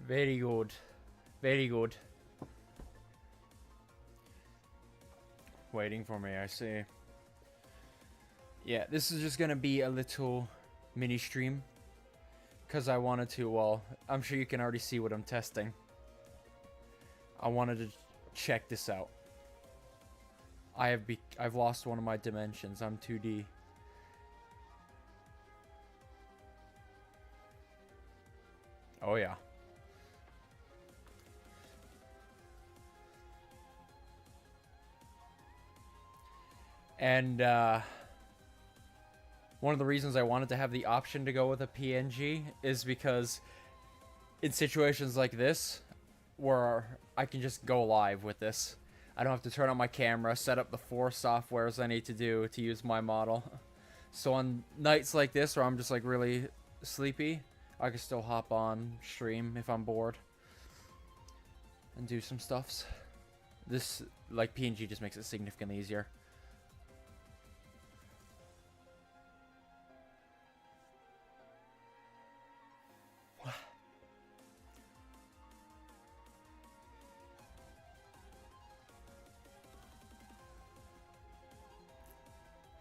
Very good. Very good. Waiting for me, I see. Yeah, this is just gonna be a little mini stream. Because I wanted to, well, I'm sure you can already see what I'm testing. I wanted to check this out. I've lost one of my dimensions. I'm 2D. Oh yeah. And one of the reasons I wanted to have the option to go with a PNG is because in situations like this, where I can just go live with this. I don't have to turn on my camera, set up the 4 softwares I need to do to use my model. So on nights like this where I'm just like really sleepy, I can still hop on stream if I'm bored and do some stuffs. This, like, PNG just makes it significantly easier.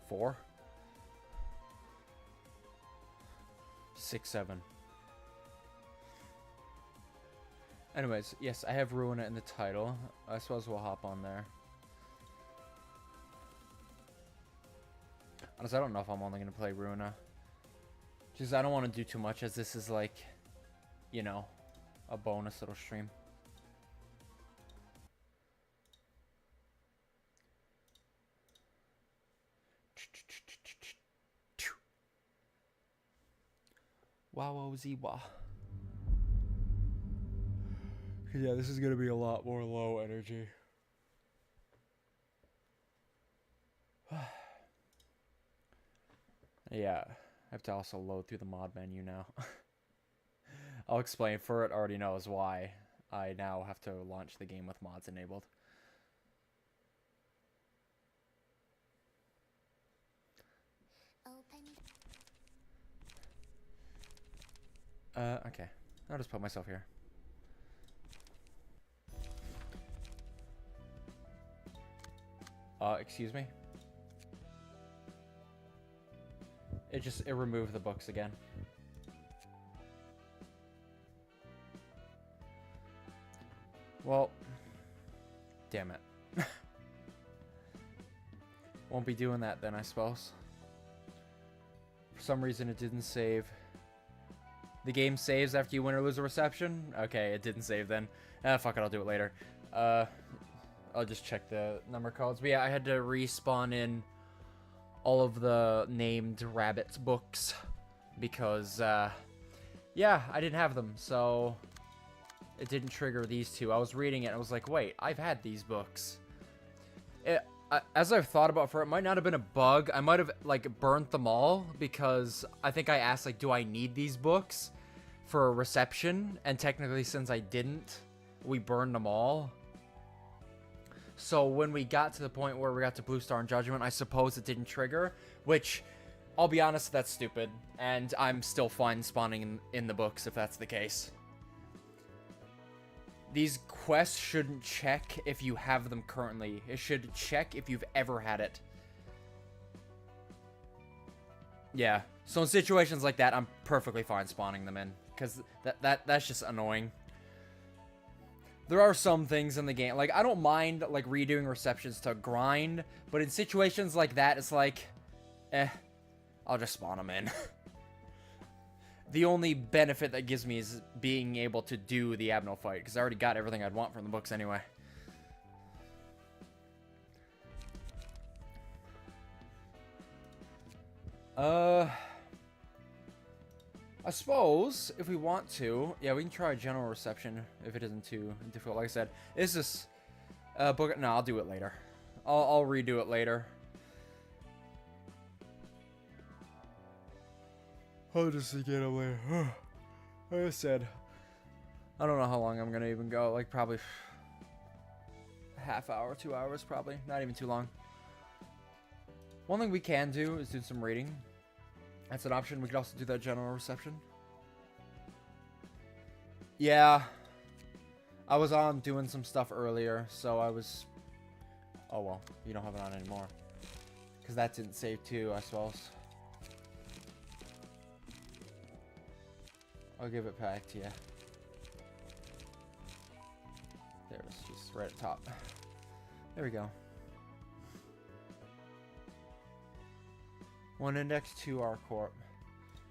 Four, 6, 7. Anyways, yes, I have Ruina in the title. I suppose we'll hop on there. Honestly, I don't know if I'm only going to play Ruina. Just, I don't want to do too much, as this is like, you know, a bonus little stream. Wow-wow-zee-wah. Yeah, this is going to be a lot more low energy. Yeah, I have to also load through the mod menu now. I'll explain. Furret already knows why I now have to launch the game with mods enabled. Okay. I'll just put myself here. Excuse me? It removed the books again. Well, damn it. Won't be doing that then, I suppose. For some reason it didn't save. The game saves after you win or lose a reception? Okay, it didn't save then. Fuck it, I'll do it later. I'll just check the number codes. But yeah, I had to respawn in all of the named rabbits books because, yeah, I didn't have them, so it didn't trigger these two. I was reading it and I was like, wait, I've had these books. As I've thought about it might not have been a bug. I might have, like, burnt them all because I think I asked, like, do I need these books for a reception? And technically, since I didn't, we burned them all. So when we got to the point where we got to Blue Star and Judgment, I suppose it didn't trigger, which, I'll be honest, that's stupid. And I'm still fine spawning in the books if that's the case. These quests shouldn't check if you have them currently. It should check if you've ever had it. Yeah. So in situations like that, I'm perfectly fine spawning them in. Because that's just annoying. There are some things in the game. Like, I don't mind, like, redoing receptions to grind. But in situations like that, it's like, I'll just spawn them in. The only benefit that gives me is being able to do the Abno fight, because I already got everything I'd want from the books anyway. I suppose, if we want to, yeah, we can try a general reception if it isn't too difficult. Like I said, is this book? No, I'll do it later. I'll redo it later. I'll just get away. Like I said, I don't know how long I'm gonna even go. Like, probably a half hour, 2 hours, probably. Not even too long. One thing we can do is do some reading. That's an option. We could also do that general reception. Yeah, I was on doing some stuff earlier, so I was... Oh, well. You don't have it on anymore. Because that didn't save too, I suppose. I'll give it back to you. There it is. Just right at top. There we go. 1 index, 2 R Corp.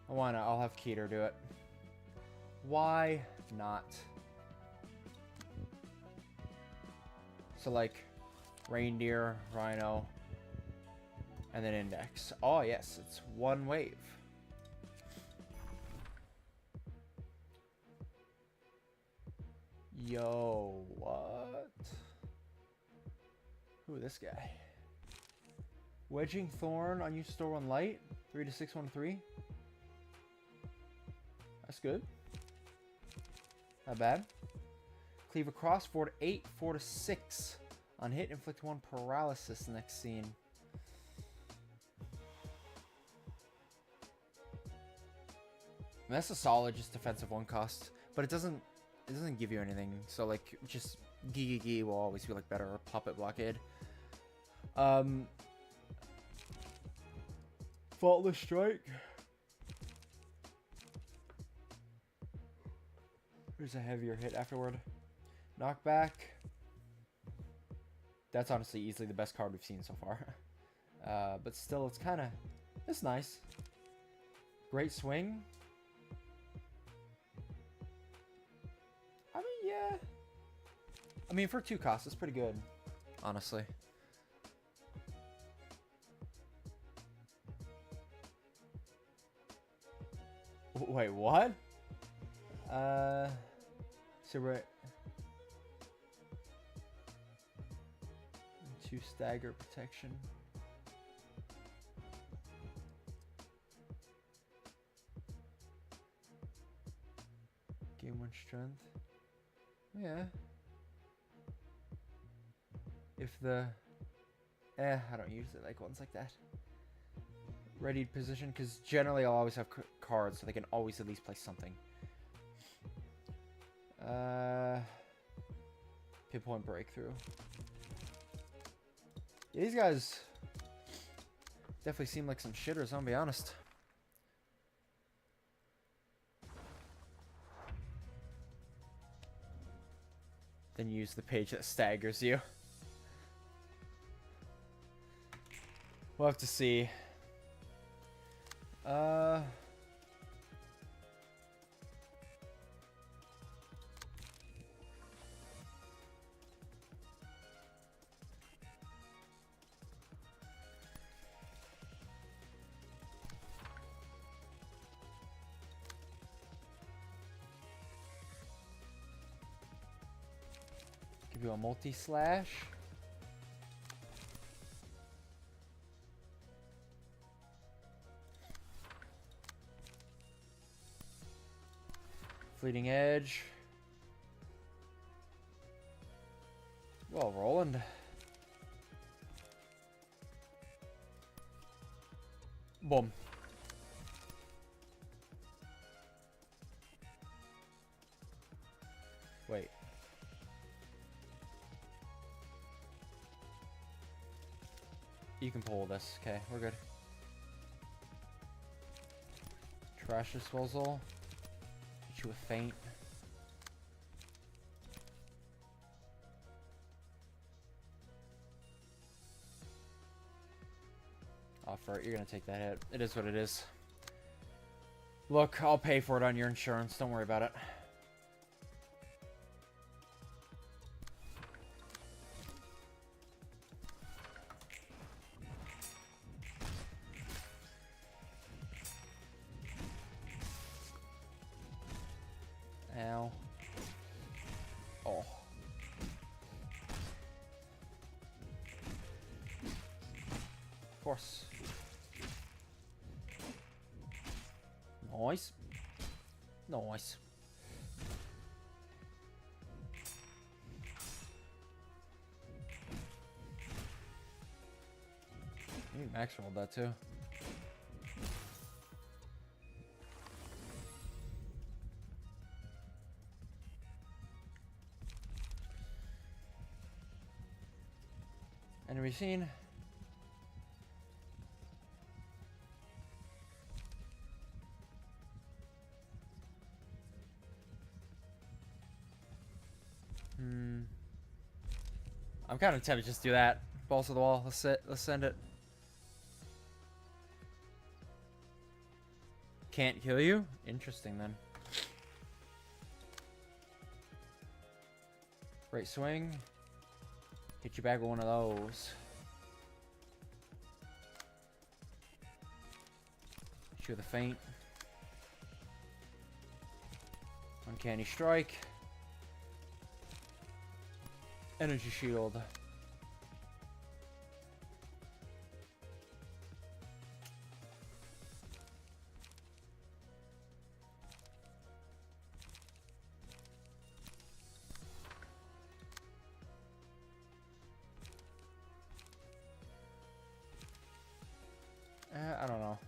Why not? I'll have Keter do it. Why not? So like reindeer, rhino, and then index. Oh yes, it's 1 wave. Yo, what? Who, this guy? Wedging Thorn on you store 1 light. 3 to 6, 1 3. That's good. Not bad. Cleave across 4 to 8, 4 to 6. On hit, inflict 1 paralysis next scene. That's a solid, just defensive 1 cost, but it doesn't give you anything. So like, just Gigi will always be like better, or Puppet Blockade. Faultless Strike. There's a heavier hit afterward. Knockback. That's honestly easily the best card we've seen so far. But still, it's nice. Great Swing. I mean, yeah. I mean, for 2 costs, it's pretty good, honestly. Wait, what? So we're 2 stagger protection. Gain 1 strength. Yeah. If the... I don't usually like ones like that. Readied position, because generally I'll always have cards, so they can always at least play something. Pinpoint Breakthrough. Yeah, these guys definitely seem like some shitters, I'll be honest. Then use the page that staggers you. We'll have to see. Give you a multi-slash. Fleeting Edge. Well, Roland. Boom. Wait. You can pull this. Okay, we're good. Trash Disposal. Hit you with Faint. Offer it. You're gonna take that hit. It is what it is. Look, I'll pay for it on your insurance. Don't worry about it. Ow. Oh. Of course. Nice. Nice. Maybe Max rolled that too. be seen. I'm kind of tempted to just do that. Balls to the wall. Let's send it. Can't kill you? Interesting then. Right swing. Hit you back with one of those. Hit you with a feint. Uncanny strike. Energy shield. I don't know.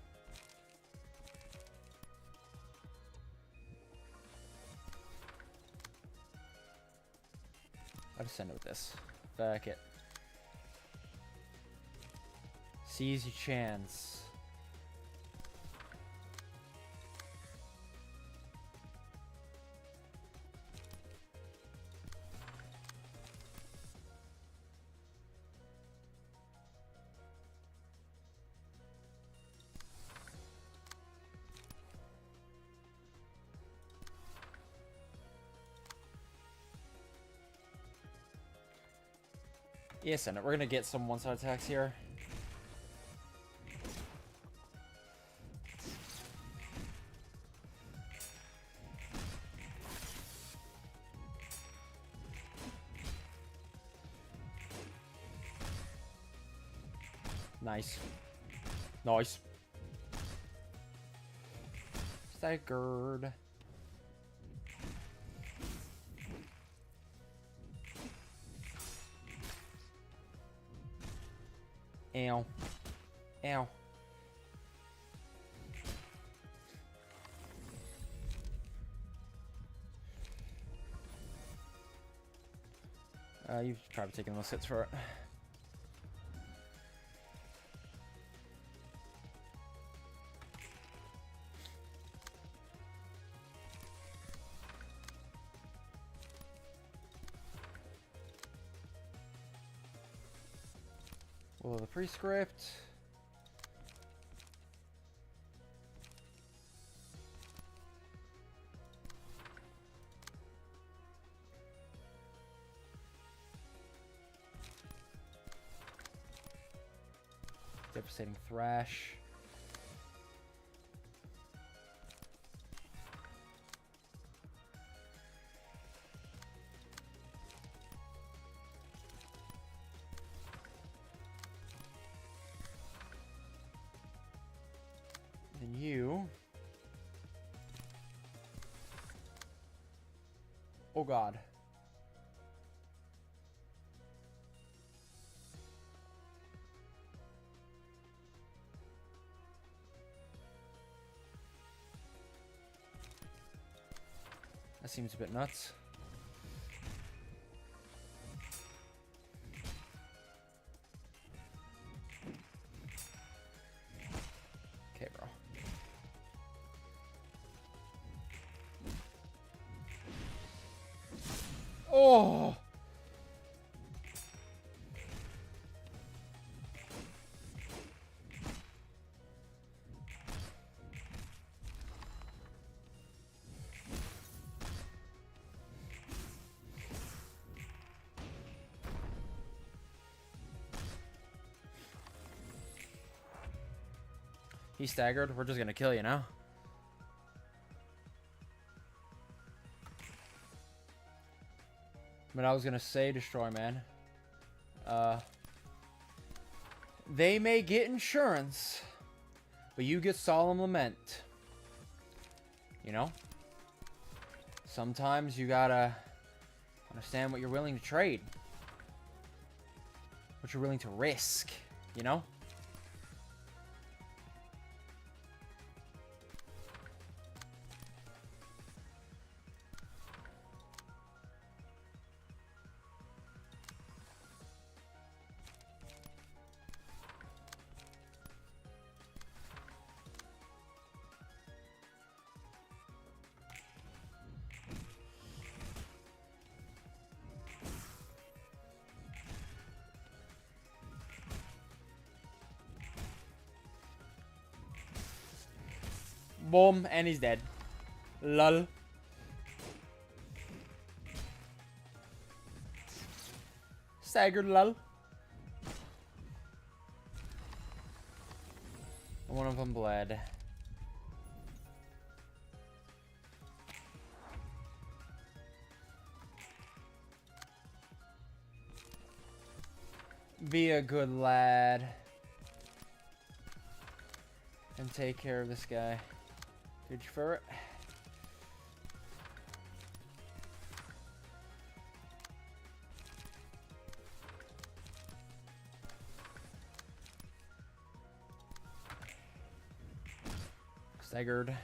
I'll just send it with this. Fuck it. Seize your chance. Yeah, send it. We're gonna get some one-side attacks here. Nice. Nice. Staggered. Ow. Ow. You've probably taken most hits for it. Well, the prescript. Devastating thrash. And you. Oh God. That seems a bit nuts. Okay, bro. Oh! He's staggered. We're just gonna kill you now. But I was gonna say destroy, man. They may get insurance, but you get solemn lament. You know? Sometimes you gotta understand what you're willing to trade. What you're willing to risk, you know? Boom, and he's dead. Lol. Staggered, lol. One of them bled. Be a good lad. And take care of this guy. Good for it. Staggered.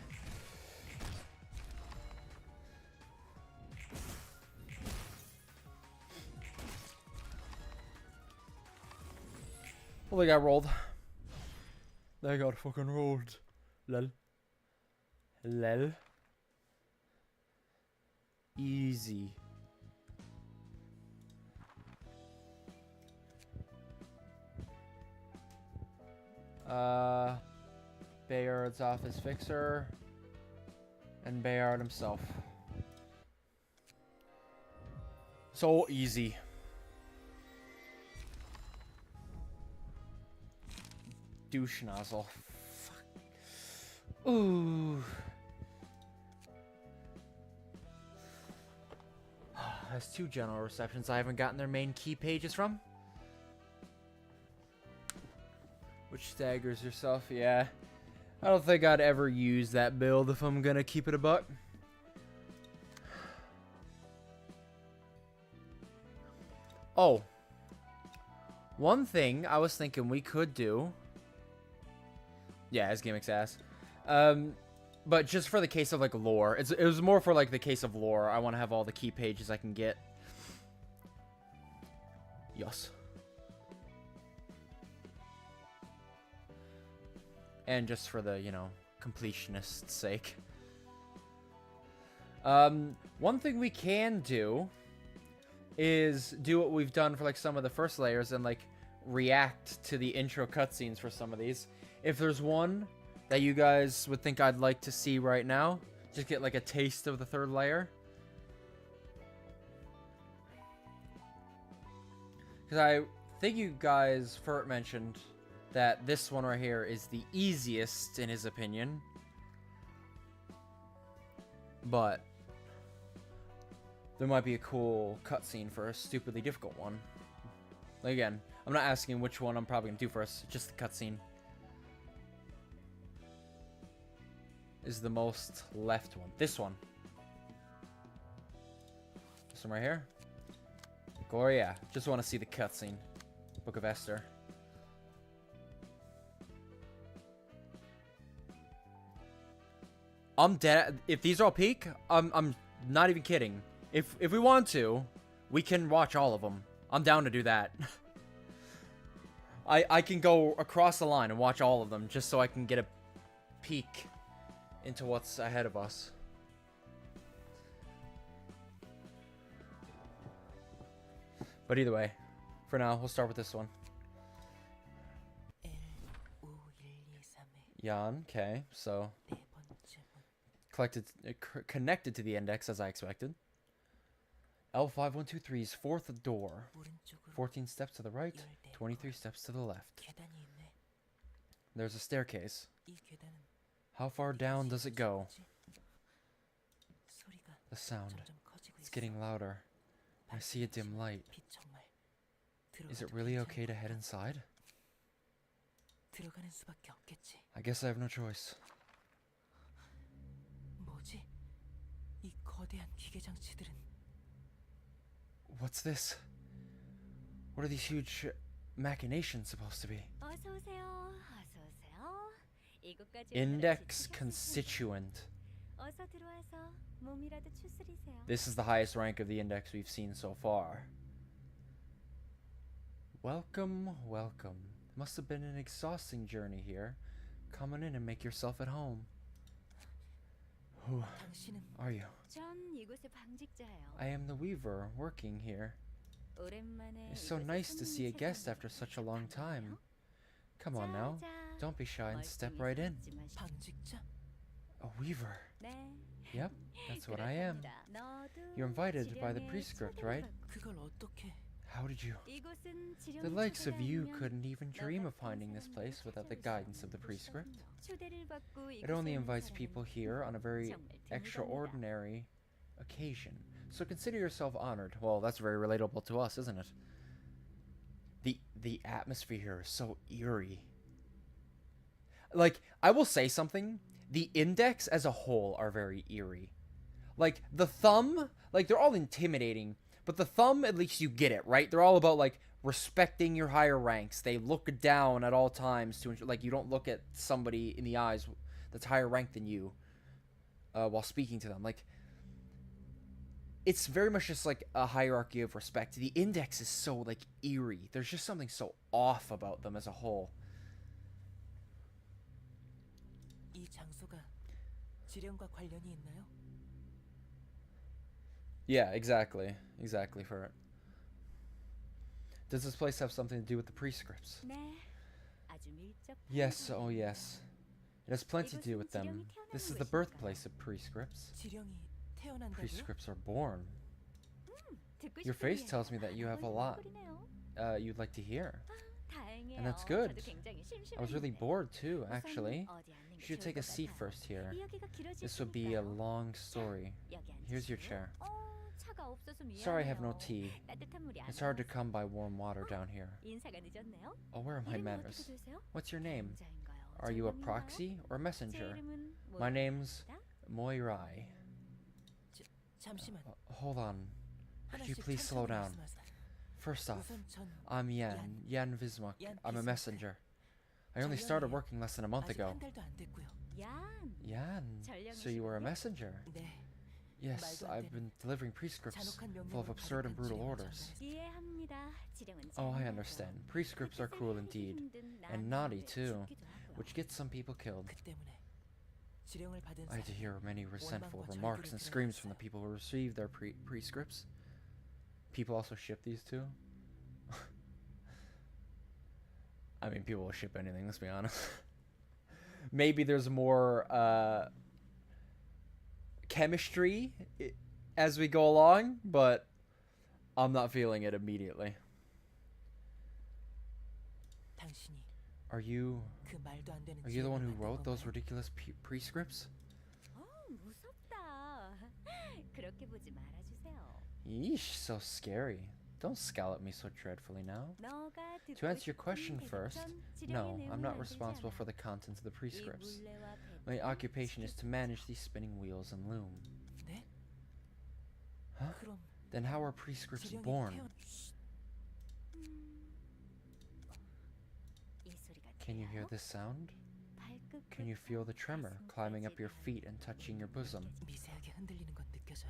Well, they got rolled. They got fucking rolled. Lol. Lol. Easy. Bayard's office fixer. And Bayard himself. So easy. Douche nozzle. Fuck. Ooh. Has 2 general receptions I haven't gotten their main key pages from. Which staggers yourself, yeah. I don't think I'd ever use that build if I'm gonna keep it a buck. Oh. One thing I was thinking we could do. Yeah, his gimmicks ass. But just for the case of, like, lore. It was more for, like, the case of lore. I want to have all the key pages I can get. Yes. And just for the, you know, completionist's sake. One thing we can do is do what we've done for, like, some of the first layers and, like, react to the intro cutscenes for some of these. If there's one that you guys would think I'd like to see right now, just get, like, a taste of the 3rd layer. Because I think you guys Furt mentioned that this one right here is the easiest in his opinion. But there might be a cool cutscene for a stupidly difficult one. Like, again, I'm not asking which one I'm probably going to do first, just the cutscene. Is the most left one. This one. This one right here. Gloria. Just want to see the cutscene. Book of Esther. I'm dead. If these are all peak, I'm not even kidding. If we want to, we can watch all of them. I'm down to do that. I can go across the line and watch all of them just so I can get a peek into what's ahead of us. But either way, for now, we'll start with this one. Jan, okay, so connected to the index as I expected. L5123's 4th door. 14 steps to the right, 23 steps to the left. There's a staircase. How far down does it go? The sound. It's getting louder. I see a dim light. Is it really okay to head inside? I guess I have no choice. What's this? What are these huge machinations supposed to be? Index constituent. This is the highest rank of the index we've seen so far. Welcome, welcome. Must have been an exhausting journey here. Come on in and make yourself at home. Who are you? I am the weaver working here. It's so nice to see a guest after such a long time. Come on now, don't be shy and step right in. A weaver. Yep, that's what I am. You're invited by the prescript, right? How did you? The likes of you couldn't even dream of finding this place without the guidance of the prescript. It only invites people here on a very extraordinary occasion. So consider yourself honored. Well, that's very relatable to us, isn't it? The atmosphere here is so eerie. Like, I will say something. The index as a whole are very eerie. Like, the thumb, like, they're all intimidating. But the thumb, at least you get it, right? They're all about, like, respecting your higher ranks. They look down at all times to ensure, like, you don't look at somebody in the eyes that's higher ranked than you while speaking to them. Like, it's very much just, like, a hierarchy of respect. The index is so, like, eerie. There's just something so off about them as a whole. Yeah, exactly. Exactly for it. Does this place have something to do with the prescripts? Yes, oh yes. It has plenty to do with them. This is the birthplace of prescripts. Prescripts are born. Your face tells me that you have a lot you'd like to hear. And that's good. I was really bored too, actually. You should take a seat first here. This will be a long story. Here's your chair. Sorry I have no tea. It's hard to come by warm water down here. Oh, where are my manners? What's your name? Are you a proxy or a messenger? My name's Moirai. Hold on. Could you please slow down? First off, I'm Yan Vismuk. I'm a messenger. I only started working less than a month ago. Yan? So you were a messenger? Yes, I've been delivering prescripts full of absurd and brutal orders. Oh, I understand. Prescripts are cruel indeed, and naughty too, which gets some people killed. I had to hear many resentful remarks and screams from the people who received their prescripts. People also ship these too? I mean, people will ship anything, let's be honest. Maybe there's more chemistry as we go along, but I'm not feeling it immediately. Are you the one who wrote those ridiculous prescripts? Yeesh, so scary. Don't scowl at me so dreadfully now. To answer your question first, no, I'm not responsible for the contents of the prescripts. My occupation is to manage these spinning wheels and loom. Huh? Then how are prescripts born? Can you hear this sound? Can you feel the tremor climbing up your feet and touching your bosom?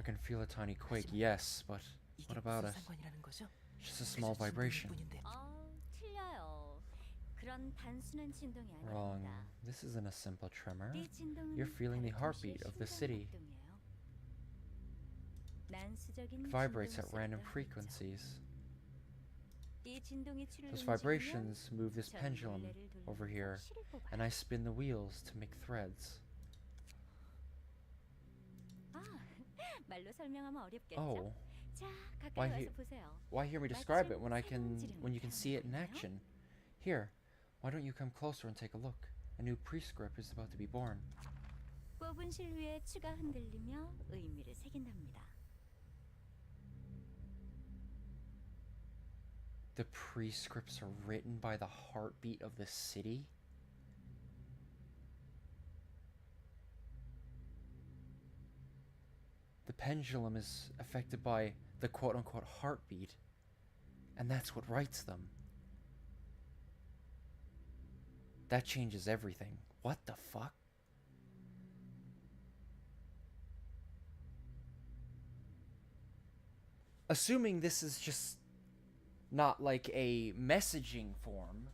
I can feel a tiny quake, yes, but what about it? Just a small vibration. Wrong. This isn't a simple tremor. You're feeling the heartbeat of the city. It vibrates at random frequencies. Those vibrations move this pendulum over here, and I spin the wheels to make threads. Oh. Why hear me describe it when you can see it in action? Here, why don't you come closer and take a look? A new prescript is about to be born. The prescripts are written by the heartbeat of the city? The pendulum is affected by the quote-unquote heartbeat, and that's what writes them. That changes everything. What the fuck? Assuming this is just not like a messaging form,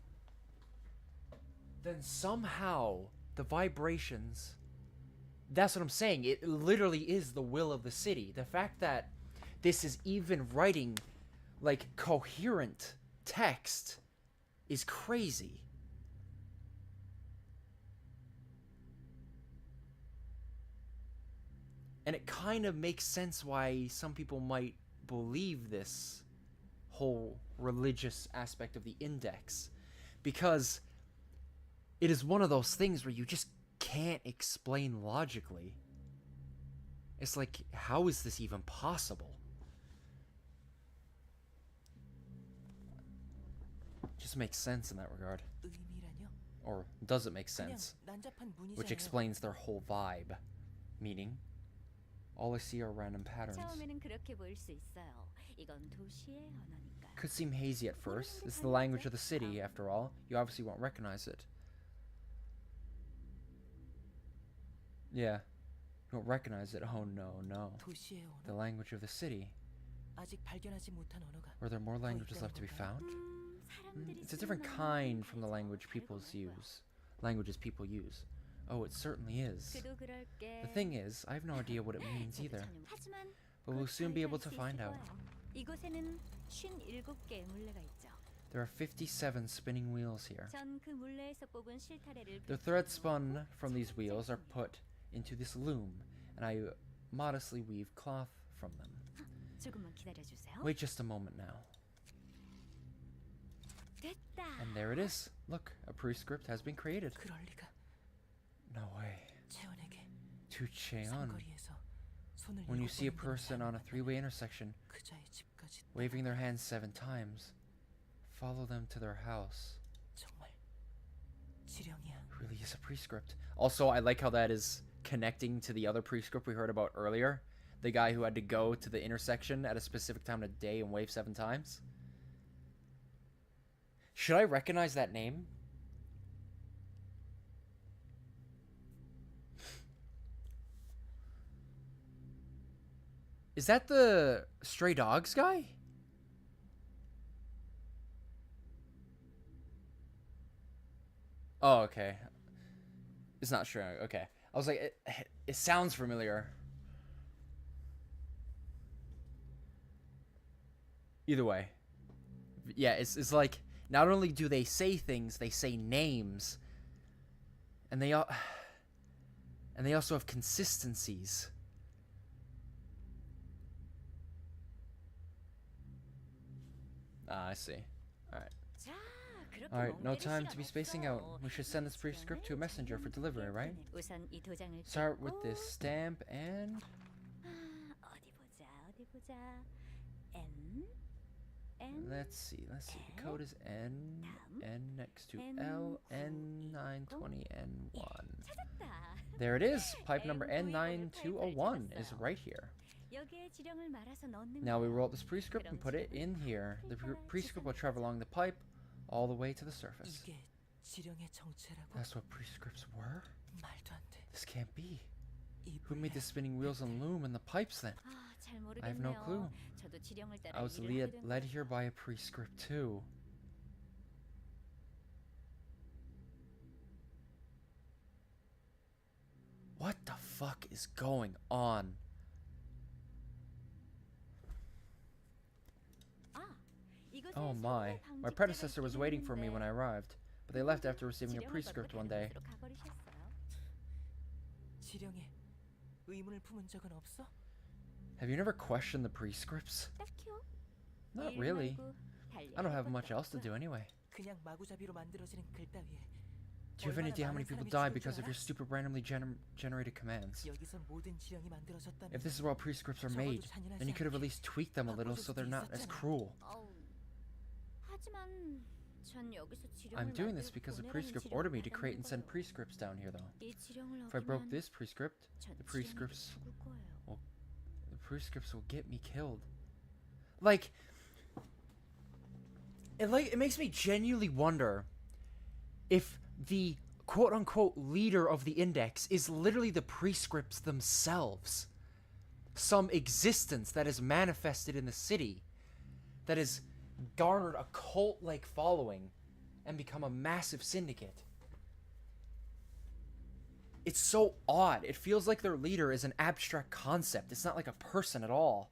then somehow the vibrations, that's what I'm saying, it literally is the will of the city. The fact that this is even writing like coherent text is crazy. And it kind of makes sense why some people might believe this whole religious aspect of the index, because it is one of those things where you just can't explain logically. It's like, how is this even possible? Just makes sense in that regard. Or does it make sense? Which explains their whole vibe. Meaning, all I see are random patterns. Could seem hazy at first. This is the language of the city, after all. You obviously won't recognize it. Yeah. You won't recognize it. Oh no, no. The language of the city. Were there more languages left to be found? It's a different kind from the languages people use. Oh, it certainly is. The thing is, I have no idea what it means either. But we'll soon be able to find out. There are 57 spinning wheels here. The threads spun from these wheels are put into this loom, and I modestly weave cloth from them. Wait just a moment now. And there it is. Look, a prescript has been created. No way. To Cheon. When you see a person on a three-way intersection, waving their hands 7 times, follow them to their house. Really is a prescript. Also, I like how that is connecting to the other prescript we heard about earlier. The guy who had to go to the intersection at a specific time of day and wave 7 times. Should I recognize that name? Is that the Stray Dogs guy? Oh, okay. It's not sure. Okay. I was like, it sounds familiar. Either way. Yeah, it's like, not only do they say things, they say names. And they also have consistencies. Ah, I see. Alright. Alright, no time to be spacing out. We should send this prescript to a messenger for delivery, right? Start with this stamp and... Let's see. The code is N next to L, N920, N1. There it is. Pipe number N9201 is right here. Now we roll up this prescript and put it in here. The prescript will travel along the pipe all the way to the surface. That's what prescripts were? This can't be. Who made the spinning wheels and loom and the pipes then? I have no clue. I was led here by a prescript too. What the fuck is going on? Oh my predecessor was waiting for me when I arrived, but they left after receiving a prescript one day. Have you never questioned the prescripts? Not really. I don't have much else to do anyway. Do you have any idea how many people die because of your stupid randomly generated commands? If this is where all prescripts are made, then you could have at least tweaked them a little so they're not as cruel. I'm doing this because the prescript ordered me to create and send prescripts down here, though. If I broke this prescript, the prescripts will get me killed. It makes me genuinely wonder if the quote-unquote leader of the index is literally the prescripts themselves. Some existence that is manifested in the city that has garnered a cult-like following and become a massive syndicate. It's so odd. It feels like their leader is an abstract concept. It's not like a person at all.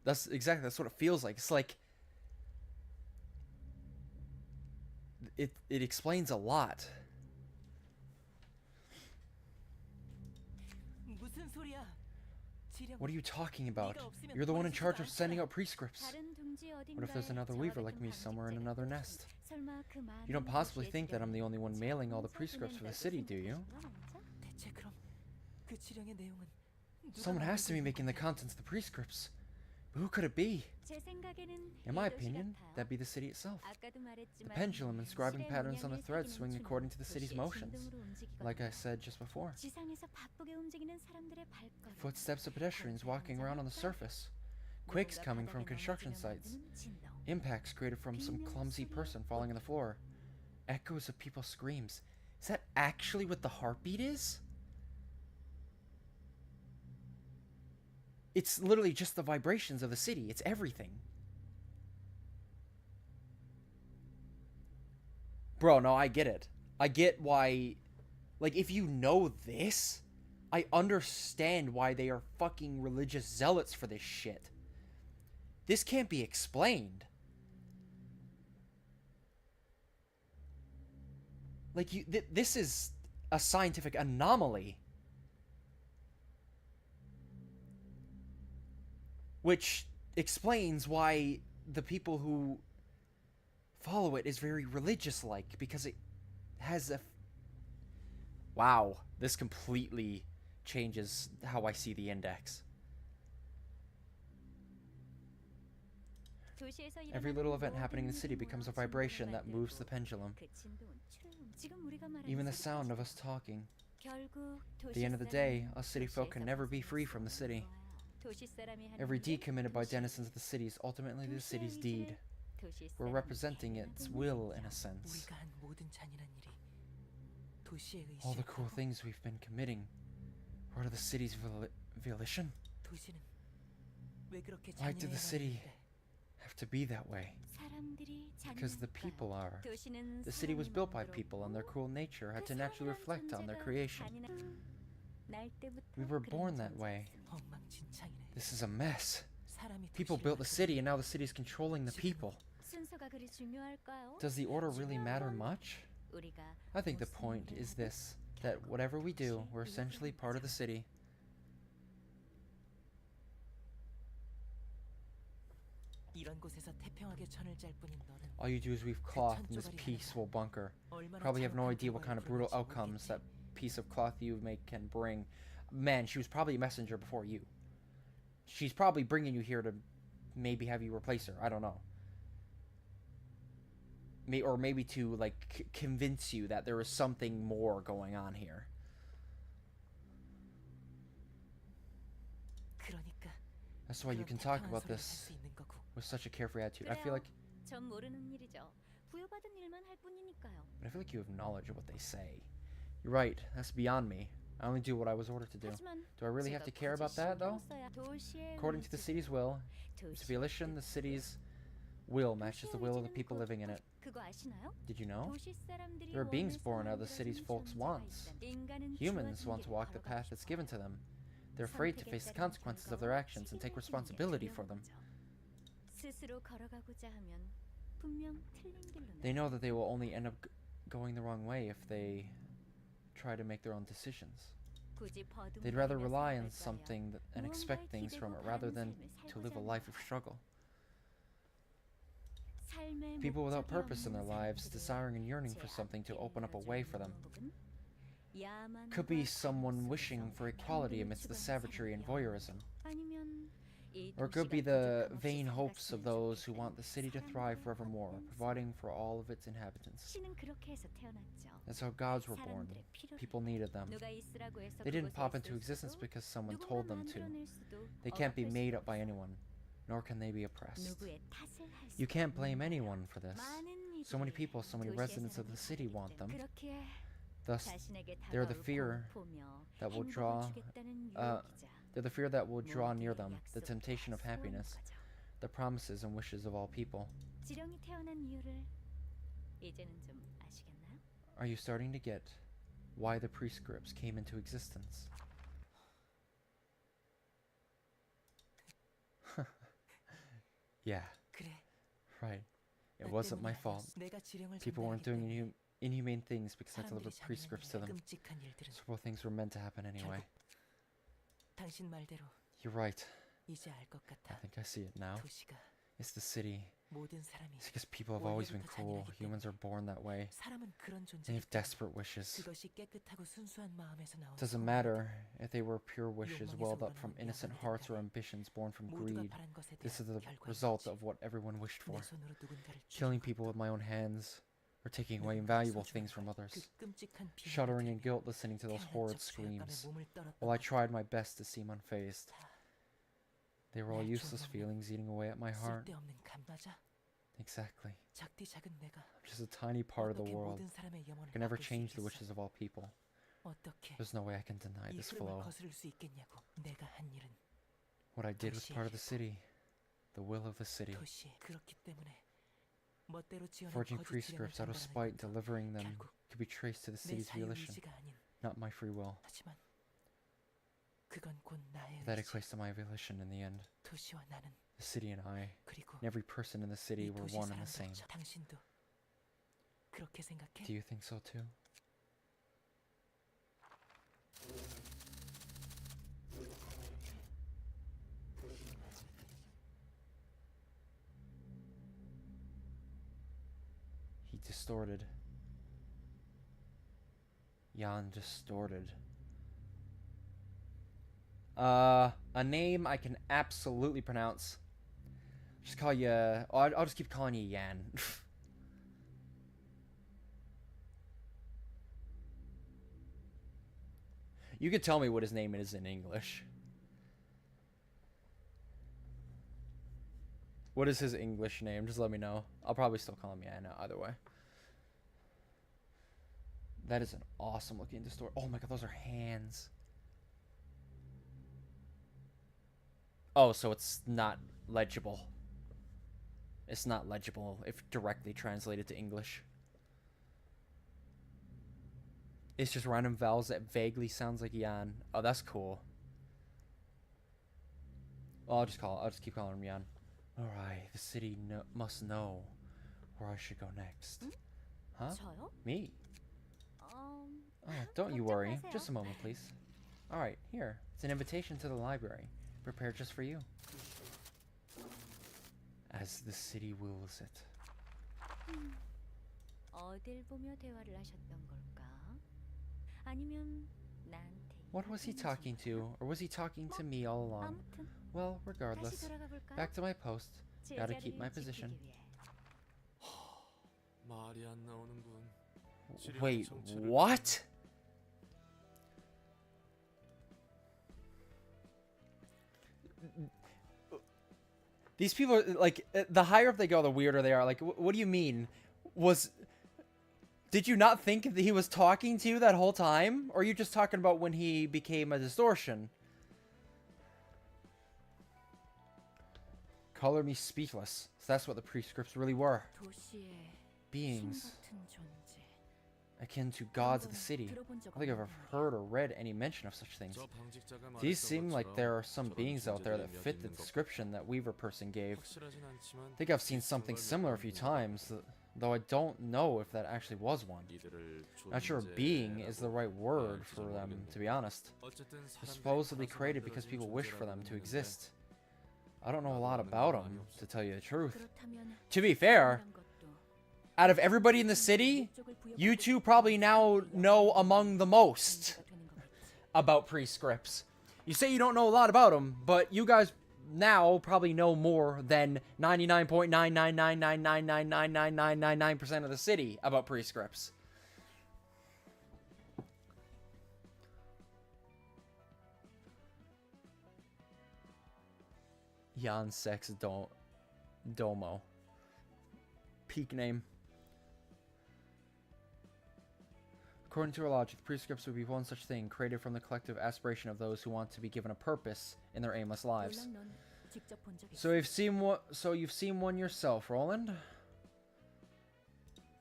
That's what it feels like. It's like it explains a lot. What are you talking about? You're the one in charge of sending out prescripts. What if there's another weaver like me somewhere in another nest? You don't possibly think that I'm the only one mailing all the prescripts for the city, do you? Someone has to be making the contents of the prescripts. But who could it be? In my opinion, that'd be the city itself. The pendulum inscribing patterns on the threads swing according to the city's motions. Like I said just before. Footsteps of pedestrians walking around on the surface. Quakes coming from construction sites. Impacts created from some clumsy person falling on the floor. Echoes of people's screams. Is that actually what the heartbeat is? It's literally just the vibrations of the city. It's everything. Bro, no, I get it. I get why... Like, if you know this, I understand why they are fucking religious zealots for this shit. This can't be explained. Like, this is a scientific anomaly. Which explains why the people who follow it is very religious-like, because it has a... Wow, this completely changes how I see the index. Every little event happening in the city becomes a vibration that moves the pendulum. Even the sound of us talking. At the end of the day, us city folk can never be free from the city. Every deed committed by denizens of the city is ultimately the city's deed. We're representing its will, in a sense. All the cool things we've been committing are to the city's volition. Why did the city have to be that way? Because the people are. The city was built by people, and their cruel nature had to naturally reflect on their creation. We were born that way. This is a mess. People built the city, and now the city is controlling the people. Does the order really matter much? I think the point is this, that whatever we do, we're essentially part of the city. All you do is weave cloth in this peaceful bunker. Probably have no idea what kind of brutal outcomes that piece of cloth you make can bring. Man, she was probably a messenger before you. She's probably bringing you here to maybe have you replace her. I don't know. Or maybe to, like, convince you that there is something more going on here. That's why you can talk about this with such a carefree attitude. I feel like... But I feel like you have knowledge of what they say. You're right, that's beyond me. I only do what I was ordered to do. Do I really have to care about that, though? According to the city's will, its volition, the city's will matches the will of the people living in it. Did you know? There are beings born out of the city's folks' wants. Humans want to walk the path that's given to them. They're afraid to face the consequences of their actions and take responsibility for them. They know that they will only end up going the wrong way if they try to make their own decisions. They'd rather rely on something and expect things from it rather than to live a life of struggle. People without purpose in their lives, desiring and yearning for something to open up a way for them. Could be someone wishing for equality amidst the savagery and voyeurism. Or it could be the vain hopes of those who want the city to thrive forevermore, providing for all of its inhabitants. That's how gods were born. People needed them. They didn't pop into existence because someone told them to. They can't be made up by anyone, nor can they be oppressed. You can't blame anyone for this. So many people, so many residents of the city want them. Thus, they're the fear that will draw near them, the temptation of happiness, the promises and wishes of all people. Are you starting to get why the prescripts came into existence? Yeah. Right. It wasn't my fault. People weren't doing inhumane things because I delivered prescripts to them. Several things were meant to happen anyway. 당신 말대로 You're right. 이제 알 것 I 같아. think I see it now. 도시가 It's the city. 모든 사람이 It's because people have always been cruel. Humans are born that way. 사람은 그런 They 존재이기 have 때문에 desperate wishes. 그것이 깨끗하고 순수한 마음에서 나온 It doesn't 소원이다. matter if they were pure wishes welled up from innocent hearts or ambitions born from 모두가 greed. 바란 것에 This is 대한 the 결과인 result 거지. of what everyone wished 내 for. 손으로 누군가를 Killing 죽이는 people 것도 with my own hands, or taking 내 away invaluable 소중한 things from 것, others. 그 끔찍한 비밀을 Shuddering in 들으며 guilt listening to those 태어난 horrid 첫 죄악감에 screams. 몸을 떨었던 While I 것도 tried my best to seem unfazed. 다 They were all 날 useless 조여먹는 feelings eating away at my heart. 쓸데없는 감 맞아. Exactly. 작디 작은 내가 I'm just a tiny part of the 어떻게 world. 모든 사람의 I 영혼을 can never 바꿀 수 change the 있겠어. wishes of all people. 어떻게 There's no way I can deny 이 this 흐름을 flow. 거스를 수 있겠냐고. 내가 한 일은 What I did was part of the city. The will of the city. 도시. 그렇기 때문에 멋대로 지어낸 Forging 거짓 prescripts out of spite, 것도 delivering them 결국 could be traced to the 내 city's volition, 자유의지가 아닌 not my free will. 하지만 그건 곧 나의 That 의지. equates to my volition in the end. 도시와 나는 The city and I, 그리고 and every person in the city 이 were 도시 one and the same. 사람들 당신도 그렇게 생각해? Do you think so too? He distorted. Jan distorted. A name I can absolutely pronounce. Just call you. I'll just keep calling you Yan. You could tell me what his name is in English. What is his English name? Just let me know. I'll probably still call him Yan either way. That is an awesome looking distort. Oh my god, those are hands. Oh, so it's not legible. It's not legible if directly translated to English. It's just random vowels that vaguely sounds like Yan. Oh, that's cool. Well, I'll just keep calling him Yan. Alright, the city must know where I should go next. Huh? 저요? Me? Oh, don't you worry. Just a moment, please. Alright, here. It's an invitation to the library. Prepared just for you. As the city wills it. 어딜 보며 대화를 하셨던 걸까? 아니면 나한테 What was he talking to? Or was he talking to me all along? 아무튼 Well, 다시 regardless. 돌아가 볼까요? Back to my post. Gotta keep my 제자리를 position. 지키기 위해. 말이 안 나오는군. Wait, what? These people, like, the higher up they go, the weirder they are. Like, what do you mean? Did you not think that he was talking to you that whole time? Or are you just talking about when he became a distortion? Color me speechless. So that's what the prescripts really were. 도시의 Beings 신 같은 존재. akin to gods of the city. I don't think I've ever heard or read any mention of such things. These seem like there are some beings out there that fit the description that Weaver person gave. I think I've seen something similar a few times, though I don't know if that actually was one. Not sure being is the right word for them, to be honest. They're supposedly created because people wish for them to exist. I don't know a lot about them, to tell you the truth. 그렇다면 To be fair, 이란 것도 out of everybody in the city, 목적을 부여하고 you two probably now know among the most 문제가 되는 거겠지. about prescripts. You say you don't know a lot about them, but you guys now probably know more than 99.99999999999% of the city about prescripts. Jan Sex Domo. Peak name. According to our logic, the prescripts would be one such thing, created from the collective aspiration of those who want to be given a purpose in their aimless lives. 몰랑 넌 직접 본 적 So 있어? you've seen one yourself, Roland?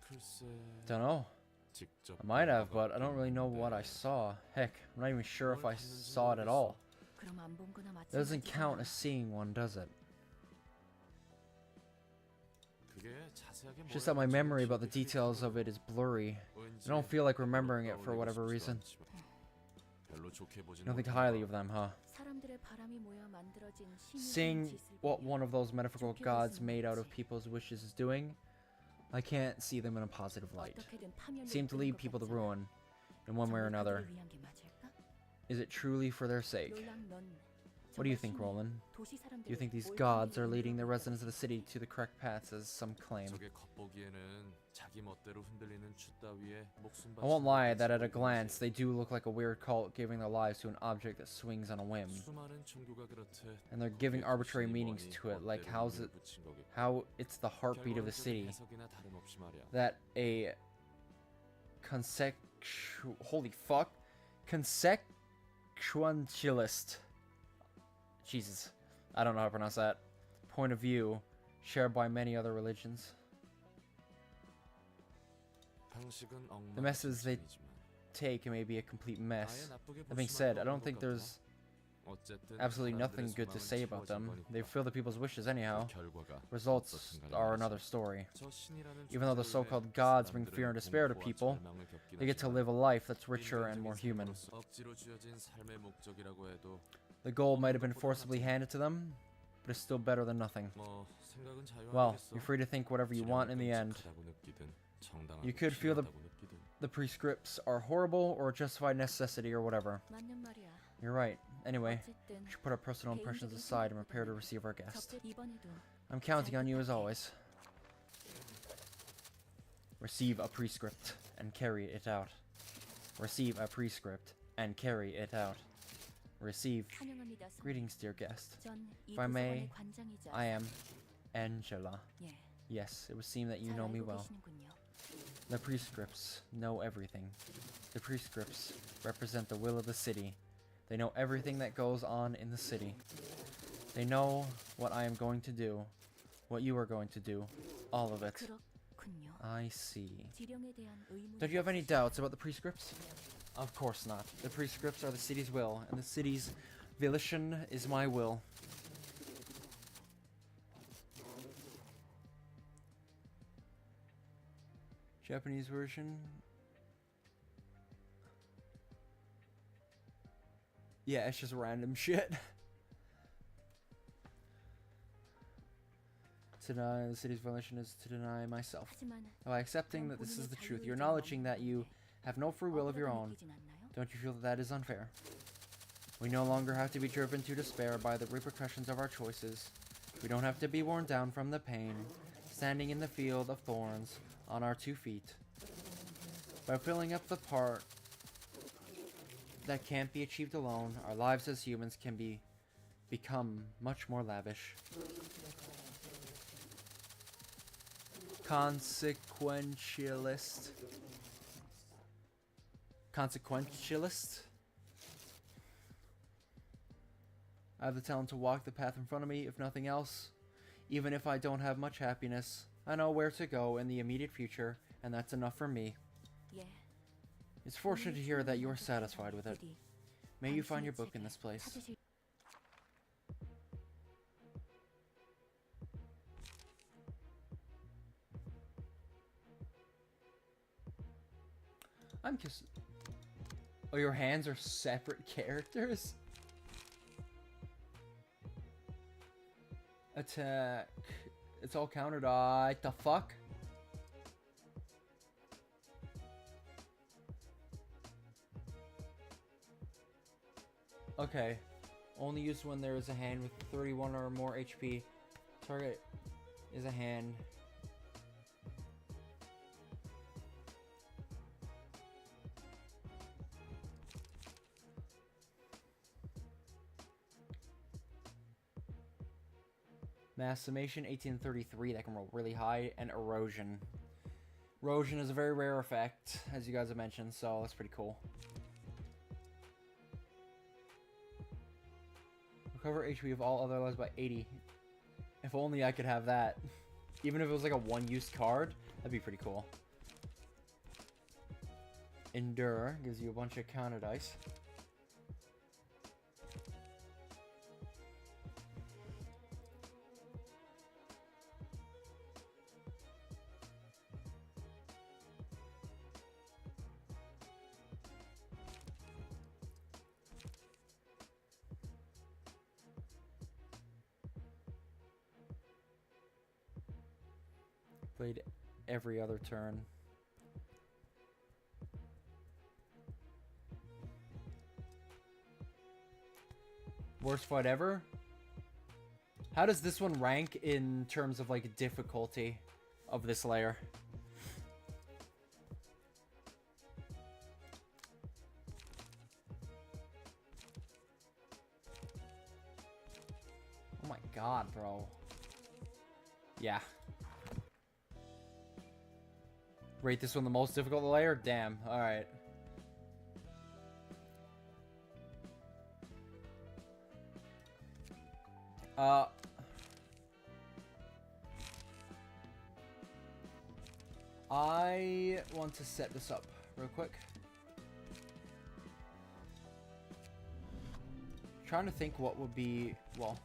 글쎄. Dunno. 직접 I might have, 본 but 것 I don't really know what I 같은데. saw. Heck, I'm not even sure if I saw it at all. 그럼 안 본 거나 It doesn't 마찬가지잖아. count as seeing one, does it? 그게 자세하게 It's just that my 뭐라고 memory about the 적혀있는지 details of it is blurry. 왠지 I don't feel like remembering it 떠올리고 for whatever 싶지도 reason. 않지만. 별로 좋게 보진 You don't think 못한다. highly of them, huh? 사람들의 바람이 모여 만들어진 신이 Seeing 하는 짓을 what 보면 one of those metaphorical 좋게 볼 gods 수는 made out of 없지. people's wishes is doing, I can't see them in a positive light. 어떻게든 파멸로 Seem to 이끄는 lead 것 people to 같잖아. ruin, in one way or 정말 another. 그들을 위한 게 맞을까? Is it truly for their sake? 롤랑, 넌 What do you 정말 think, 신이 Roland? 도시 Do you think 사람들을 these 옳은 gods 길로 are leading the 인도하고 residents of the city 있다고 to the correct paths, as some claim? 저게 겉보기에는 자기 멋대로 흔들리는 주 따위에 목숨 I won't 바치는 lie 것같이 that at a 보이는지. glance they do look like a weird cult giving their lives to an object that swings on a whim. 수많은 종교가 그렇듯 And they're giving 거기에 arbitrary 도시니 meanings 뭐니 to it, like 멋대로 how 의미를 붙인 거겠고. it's the heartbeat of the 결과론적인 city. 해석이나 다름없이 말이야. That a consequentialist, Jesus, I don't know how to pronounce that, point of view shared by many other religions. 방식은 The message they 엉망진창이지만 take may be a complete 아예 mess. 나쁘게 That 볼 being 수만도 said, I 없는 don't 것 think 같아. there's 어쨌든 absolutely 사람들의 nothing good to 소망은 say about 채워진 them. 거니까. They fill the people's wishes anyhow. 그 결과가 Results 어떻든가는 are 말이지. another story. 저 신이라는 Even though the 존재로 so-called 인해 gods bring 사람들은 fear and despair to 공포와 people, 절망을 겪긴 they get to 하지만 live a life that's richer and more 인간적인 human. 삶으로서 억지로 주어진 삶의 목적이라고 해도 The goal might have been forcibly handed to them, but it's still better than nothing. 뭐 생각은 Well, 자유하겠어. you're free to think whatever you want in the end. 끔찍하다고 느끼든 정당하고 You could feel 필요하다고 느끼든. The prescripts are horrible or justified necessity or whatever. 맞는 말이야. You're right. Anyway, 어쨌든 we should put our personal impressions aside and prepare to receive our guest. 접대 이번에도 I'm counting on you as always. Receive a prescript and carry it out. Receive a prescript and carry it out. Receive. 환영합니다. 선생님. Greetings, dear guest. 전 이 If I may, 도서관의 관장이자 I am Angela. 예, Yes, it would seem that you 잘 know me 알고 well. 계시는군요. The prescripts know everything. The prescripts represent the will of the city. They know everything that goes on in the city. They know what I am going to do, what you are going to do, all of it. 그렇군요. I see. 지령에 대한 의문이 Don't you have any 없으시죠? doubts about the prescripts? Of course not. The prescripts are the city's will, and the city's volition is my will. Japanese version. Yeah, it's just random shit. To deny the city's volition is to deny myself. 하지만 By accepting that this is the truth, you're acknowledging that you have no free will of your own. 느끼진 않나요? Don't you feel that is unfair? We no longer have to be driven to despair by the repercussions of our choices. We don't have to be worn down from the pain, standing in the field of thorns on our 2 feet. By filling up the part that can't be achieved alone, our lives as humans can become much more lavish. Consequentialist. Consequentialist. I have the talent to walk the path in front of me, if nothing else. Even if I don't have much happiness, I know where to go in the immediate future, and that's enough for me. 예. It's fortunate to hear that you are satisfied with it. May you find your book in this place. 찾으실 I'm just... Oh, your hands are separate characters? Attack. It's all countered. The fuck? Okay. Only used when there is a hand with 31 or more HP. Target is a hand. Mass Summation, 1833, that can roll really high, and Erosion. Erosion is a very rare effect, as you guys have mentioned, so that's pretty cool. Recover HP of all other lives by 80. If only I could have that. Even if it was like a one-use card, that'd be pretty cool. Endure gives you a bunch of counter dice. played every other turn. Worst fight ever? How does this one rank in terms of like difficulty of this layer? Oh my god, bro. Yeah. Rate this one the most difficult layer? Damn. Alright. I want to set this up real quick. Trying to think what would be, well,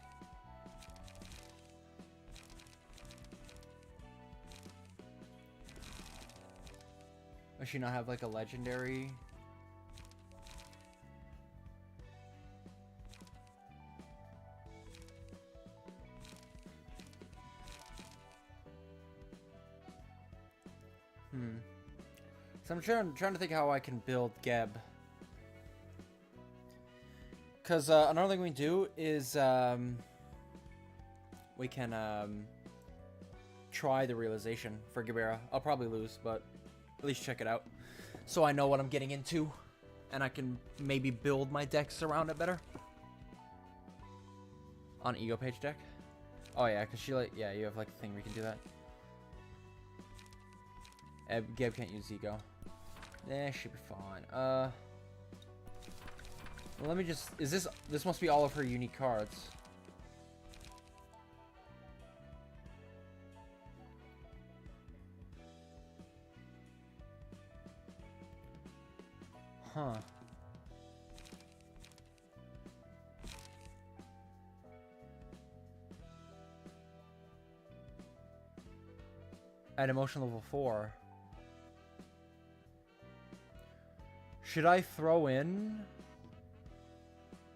does she not have like a legendary? So I'm trying to think how I can build Geb. Because another thing we can do is we can try the realization for Gibera. I'll probably lose, but at least check it out. So I know what I'm getting into. And I can maybe build my decks around it better. On Ego Page deck. Oh yeah, because she like, yeah, you have like a thing where you can do that. Geb can't use Ego. Eh, should be fine. Let me just... Is this... This must be all of her unique cards. Huh. At emotion level 4. Should I throw in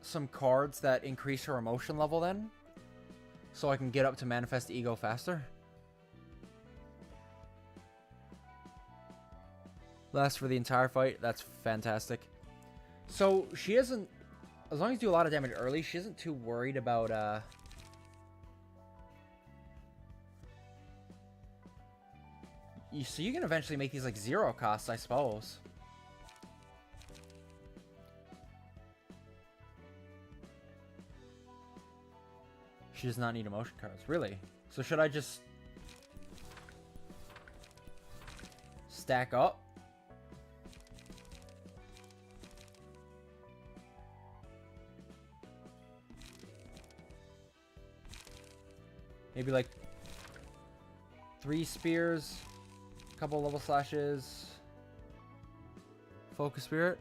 some cards that increase her emotion level then? So I can get up to manifest ego faster? Lasts for the entire fight. That's fantastic. So she isn't... As long as you do a lot of damage early, she isn't too worried about... So you can eventually make these like 0 costs, I suppose. She does not need emotion cards. Really? So should I just stack up? Maybe like 3 spears, a couple level slashes, focus spirit.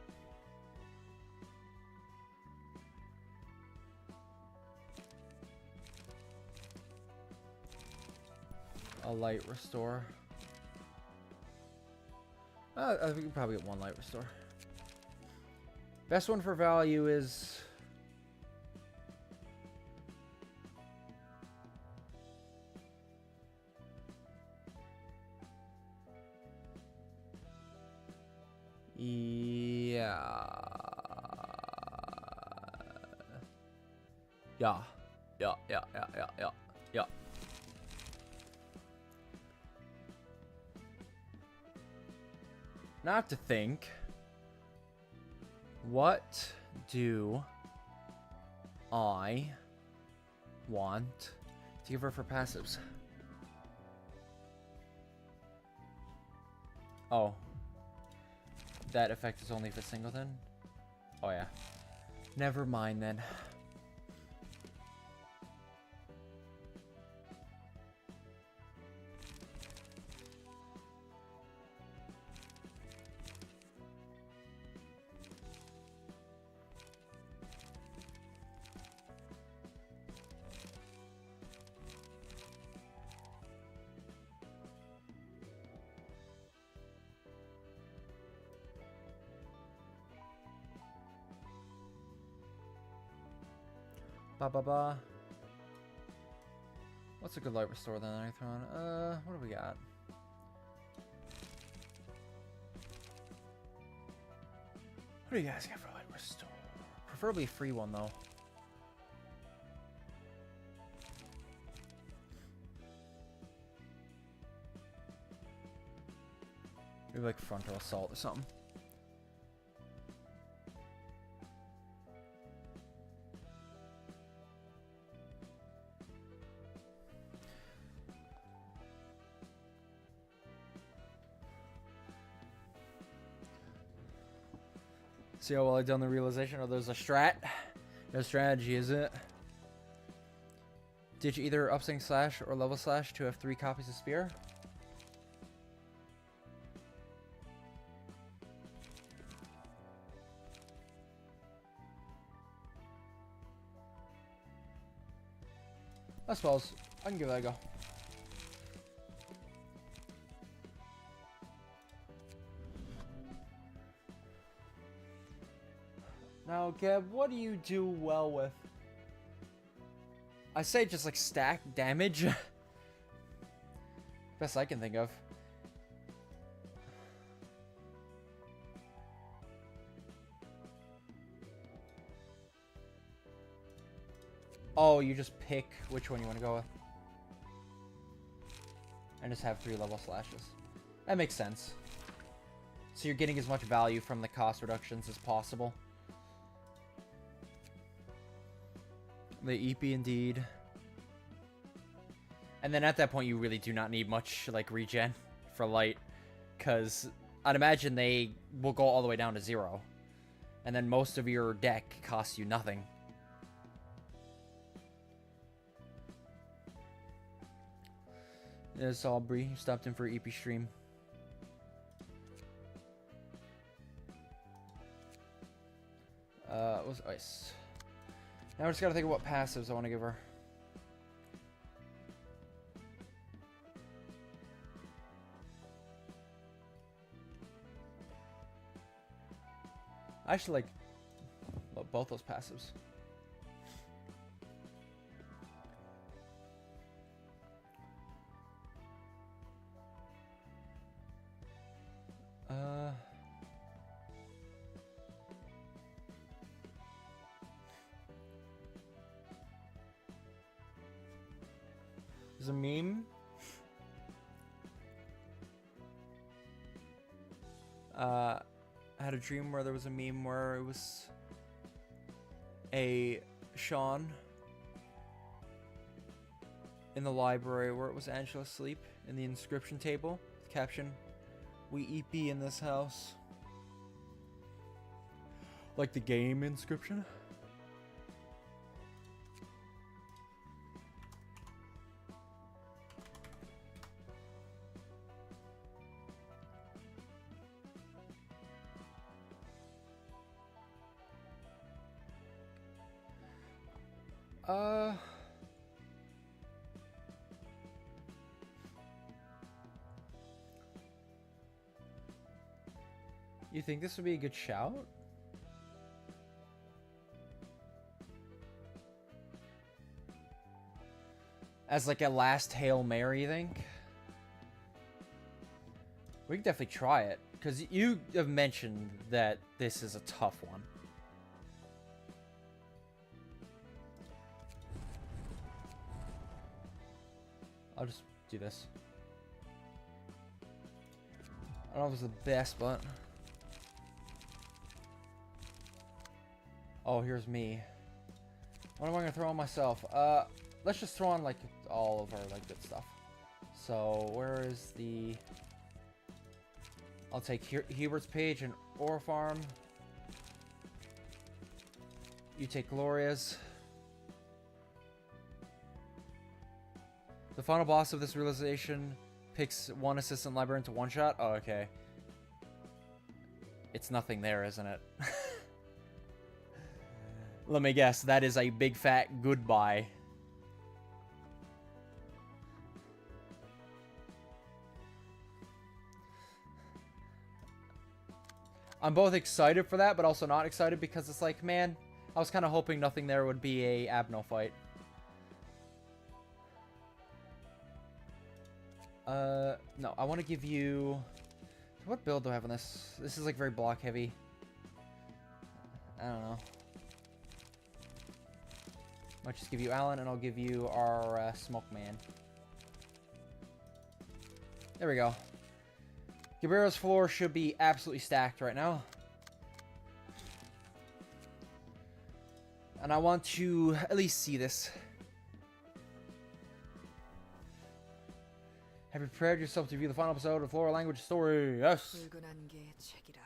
A light restore. I think we can probably get 1 light restore. Best one for value is... Yeah. Yeah. Now I have to think. What do I want to give her for passives? Oh. That effect is only for singleton? Oh yeah. Never mind then. What's a good light restore then that I throw on? What do we got? What do you guys got for light restore? Preferably a free one though. Maybe like frontal assault or something. See how well I done the realization? Oh, there's a strat. No strategy, is it? Did you either upswing slash or level slash to have 3 copies of spear? I suppose I can give that a go. Now, Geb, what do you do well with? I say just like stack damage. Best I can think of. Oh, you just pick which one you want to go with. And just have 3 level slashes. That makes sense. So you're getting as much value from the cost reductions as possible. The EP indeed. And then at that point you really do not need much like regen for light. Because I'd imagine they will go all the way down to 0. And then most of your deck costs you nothing. Yes, Aubrey, you stopped in for EP stream. What was ice? Now I just gotta think of what passives I want to give her. I actually like both those passives. There's a meme. I had a dream where there was a meme where it was a Sean in the library where it was Angela asleep in the inscription table. Caption, "We EP in this house." Like the game inscription. You think this would be a good shout? As like a last Hail Mary, you think? We can definitely try it, because you have mentioned that this is a tough one. I'll just do this. I don't know if it's the best, but... Oh, here's me. What am I gonna throw on myself? Let's just throw on like all of our like good stuff. So where is the? I'll take Hubert's Page and Ore Farm. You take Gloria's. The final boss of this realization picks one assistant librarian to one shot. Oh, okay. It's nothing there, isn't it? Let me guess, that is a big fat goodbye. I'm both excited for that, but also not excited because it's like, man, I was kind of hoping nothing there would be a Abno fight. No, I want to give you... What build do I have on this? This is like very block heavy. I don't know. Might just give you Alan, and I'll give you our Smoke Man. There we go. Gabriel's floor should be absolutely stacked right now. And I want to at least see this. Have you prepared yourself to view the final episode of Flora Language Story? Yes. 붉은 안개의 책이라.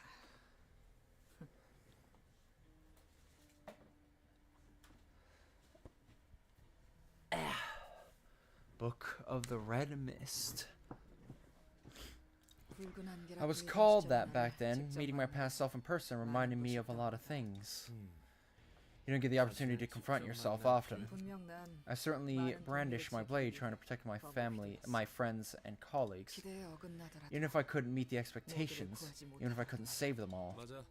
Book of the Red Mist. 붉은 안개라 I was 불리던 called 시절은 that 나를 back then. 직접 Meeting my 만나고 past self in person reminded me of a lot of things. 음, You don't get the opportunity to confront yourself often. 분명 난 I certainly brandished my blade trying to protect my family, my friends, and colleagues. 기대에 어긋나더라도 Even if I couldn't meet the expectations, even if I couldn't save them all. 맞아.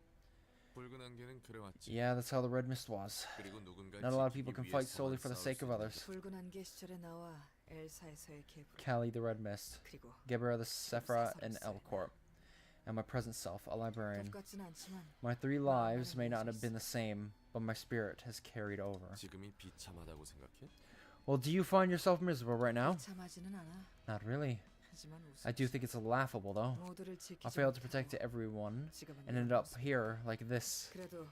붉은 안개는 그래왔지. Yeah, that's how the Red Mist was. 그리고 누군가 Not a lot of people 지키기 can fight 위해서만 solely for the 싸울 sake 수 of 있는 others. 붉은 안개 시절에 나와 엘사에서의 계보를 Callie the Red Mist, 그리고 Geber the Sephra, and Elcorp. And my present self, a librarian. 똑같진 않지만 My 3 lives may not have been the same, but my spirit has carried over. 지금이 비참하다고 생각해? Well, do you find yourself miserable right now? 참하지는 않아. Not really. 하지만 I do think it's laughable, though. 모두를 I 지키지 failed to 못하고 protect everyone 지금은 and ended up 이런 모습. here like this. 그래도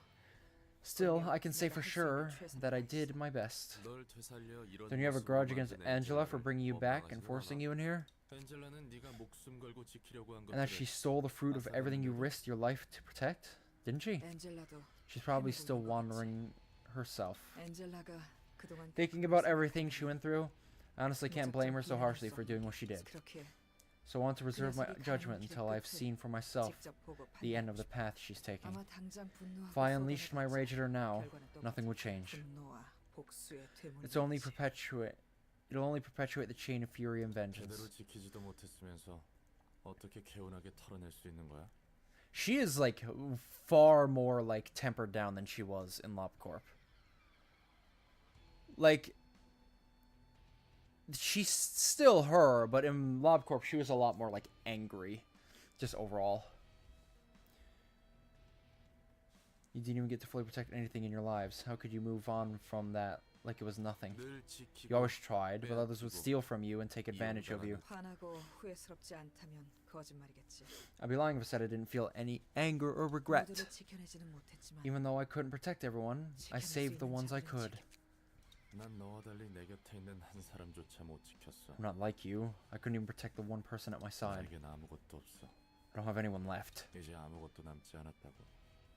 Still, I can say for sure that I did my best. 널 되살려 이런 Don't you have a 모습으로 grudge against 만든 Angela for 엔젤라를 bringing you back and 원망하지는 forcing 않아. you in here? 엔젤라는 네가 목숨 걸고 지키려고 한 And that she 것들을 stole the fruit of everything you risked your life to protect? Didn't she? 엔젤라도 She's probably still wandering herself. 엔젤라가 그동안 Thinking about everything she went through, I honestly can't blame her so harshly for doing what she did. 그렇게 So I want to reserve my judgment until I've seen for myself 직접 보고 the end of the 판단하고 path she's 싶어. taking. 아마 당장 분노하고 If I unleashed my 쏟아내봤자 rage at her now, 결과는 nothing would 똑같아. change. 분노와 복수의 It's only 되물림이지. it'll only perpetuate the chain of fury and 제대로 vengeance. 지키지도 못했으면서 어떻게 개운하게 털어낼 수 있는 거야? She is like far more like tempered down than she was in LobCorp. Like she's still her, but in LobCorp she was a lot more like angry, just overall. You didn't even get to fully protect anything in your lives. How could you move on from that like it was nothing? 늘 You 지키고 always tried, but others would steal from you and take advantage of you. 화나고 후회스럽지 않다면 거짓말이겠지. I'd be lying if I said I didn't feel any anger or regret. 모두를 지켜내지는 못했지만 Even though I couldn't protect everyone, I saved the ones I could. 난 너와 달리 내 곁에 있는 한 사람조차 못 지켰어. I'm not like you. I couldn't even protect the one person at my side. 내겐 아무것도 없어. I don't have anyone left. 이제 아무것도 남지 않았다고.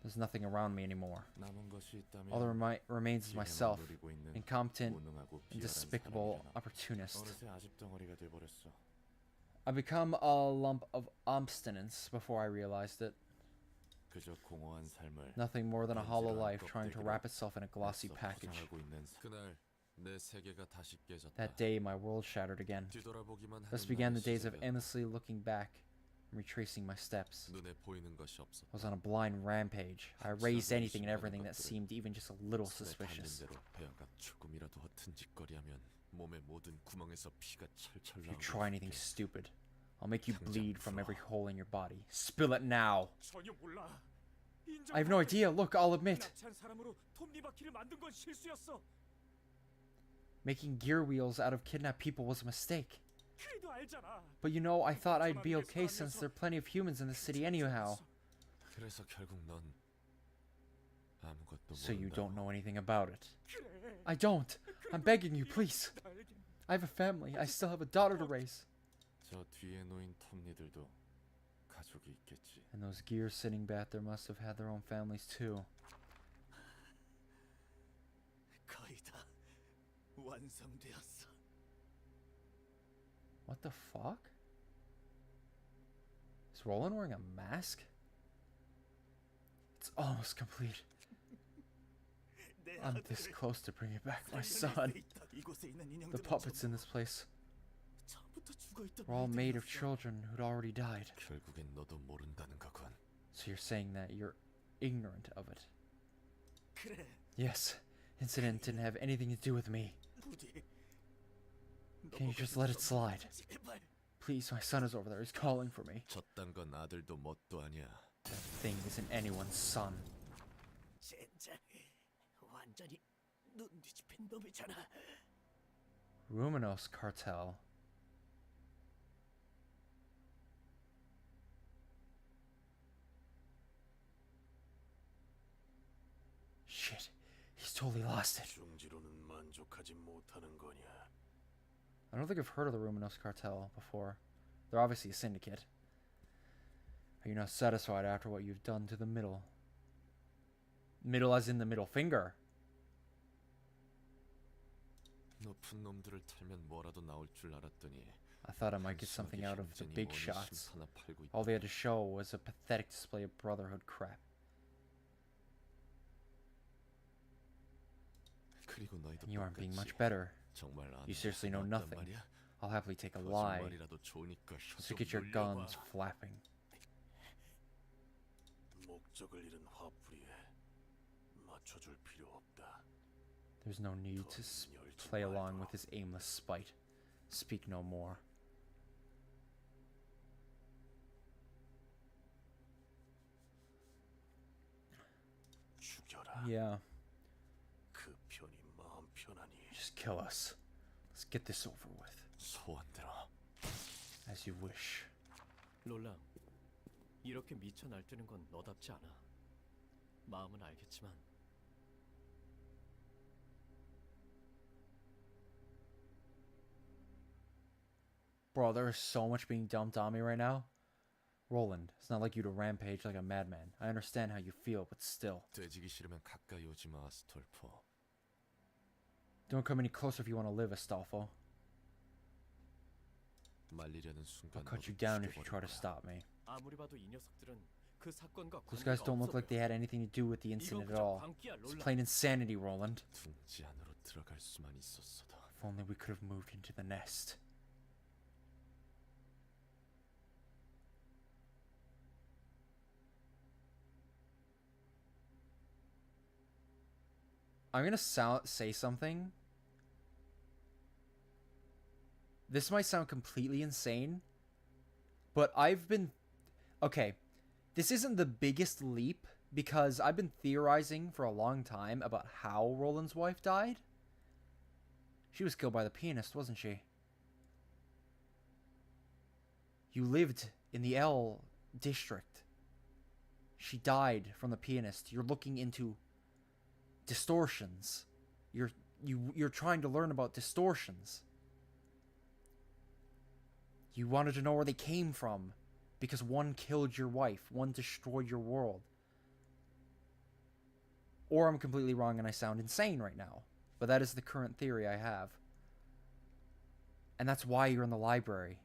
There's nothing around me anymore. 남은 것이 있다면 All that remains is 지혜만 myself, 누리고 있는 incompetent 무능하고 and 비열한 despicable 사람이잖아. opportunist. 어느새 아집덩어리가 돼버렸어. I become a lump of obstinance before I realized it. 그저 공허한 삶을 Nothing more than a hollow 번지르한 life trying to 껍데기로 wrap itself in a glossy 애써 package. 포장하고 있는 그날 내 세계가 다시 깨졌다. That day, my world shattered again. 뒤돌아보기만 하는 Thus began the 날의 days of 시작이었다. endlessly looking back and retracing my steps. 눈에 보이는 것이 없어. I was on a blind rampage. I raised anything and everything that seemed even just a little 손에 suspicious. 달린 대로 배아가 조금이라도 허튼 짓거리하면 몸의 모든 구멍에서 피가 철철 If you 나오고 try anything 있게. stupid, I'll make you 당장 bleed from 풀어. every hole in your body. Spill it now. 전혀 몰라. I have no idea. Look, I'll admit. 납치한 사람으로 톱니바퀴를 만든 건 실수였어. Making gear wheels out of kidnapped people was a mistake. 그래도 알잖아. But you know, I thought I'd be okay since there are plenty of humans in the city anyhow. 그래서 결국 넌 아무것도 So you 모른다고. don't know anything about it. 그래. I don't. I'm begging you, please. 나에겐 I have a family. I still have a daughter to raise. 저 뒤에 놓인 톱니들도 가족이 있겠지. And those gears sitting back there must have had their own families too. 거의 다 완성되었어. What the fuck? Is Roland wearing a mask? It's almost complete. 내 I'm 아들을 this close to bringing back my 살려낼 son. 수 있다. 이곳에 있는 The 인형들은 puppets in this place 처음부터 죽어있던 were all made of 아이들이었어. children who'd already died. 결국엔 너도 모른다는 거군. So you're saying that you're ignorant of it? 그래. Yes. Incident didn't have anything to do with me. 부디. Can you just let it slide? 제발. Please, my son is over there. He's calling for me. 저딴 건 아들도 뭣도 아니야. That thing isn't anyone's son. 젠장, 완전히 눈 뒤집힌 놈이잖아. Ruminos cartel. Shit, he's totally lost it. 중지로는 만족하지 못하는 거냐? I don't think I've heard of the Ruminos cartel before. They're obviously a syndicate. Are you not satisfied after what you've done to the middle? Middle as in the middle finger. 높은 놈들을 털면 뭐라도 나올 줄 알았더니 I thought I might get something out of the big shots. All they had to show was a pathetic display of brotherhood crap. And you aren't being much better. You seriously know nothing. I'll happily take a lie just to get your guns flapping. 목적을 잃은 화풀이에 맞춰줄 필요 없다. There's no need to play along with his aimless spite. Speak no more. 죽여라. Yeah, 그 편이 마음 편하니. just kill us. Let's get this over with. 소원대로. As you wish. 롤랑, 이렇게 미쳐 날뛰는 건 너답지 않아. 마음은 알겠지만 Bro, there's so much being dumped on me right now. Roland, it's not like you to rampage like a madman. I understand how you feel, but still. 돼지기 싫으면 가까이 오지 마, 스톨포. Don't come any closer if you want to live, Astolfo. 말리려는 I'll 순간 cut you 너도 down if you 죽여버릴 try to 거야. stop me. 아무리 봐도 이 녀석들은 그 사건과 Those guys 관계가 don't look 없어 like they 보여. had anything to do with the 이건 incident at 그저 all. 광기야, It's 롤랑. plain insanity, Roland. 둥지 안으로 들어갈 수만 있었어도. If only we could have moved into the nest. I'm gonna say something. This might sound completely insane, but I've been... Okay, this isn't the biggest leap because I've been theorizing for a long time about how Roland's wife died. She was killed by the pianist, wasn't she? You lived in the L district. She died from the pianist. You're looking into distortions. You're trying to learn about distortions. You wanted to know where they came from because one killed your wife, one destroyed your world. Or I'm completely wrong and I sound insane right now. But that is the current theory I have. And that's why you're in the library.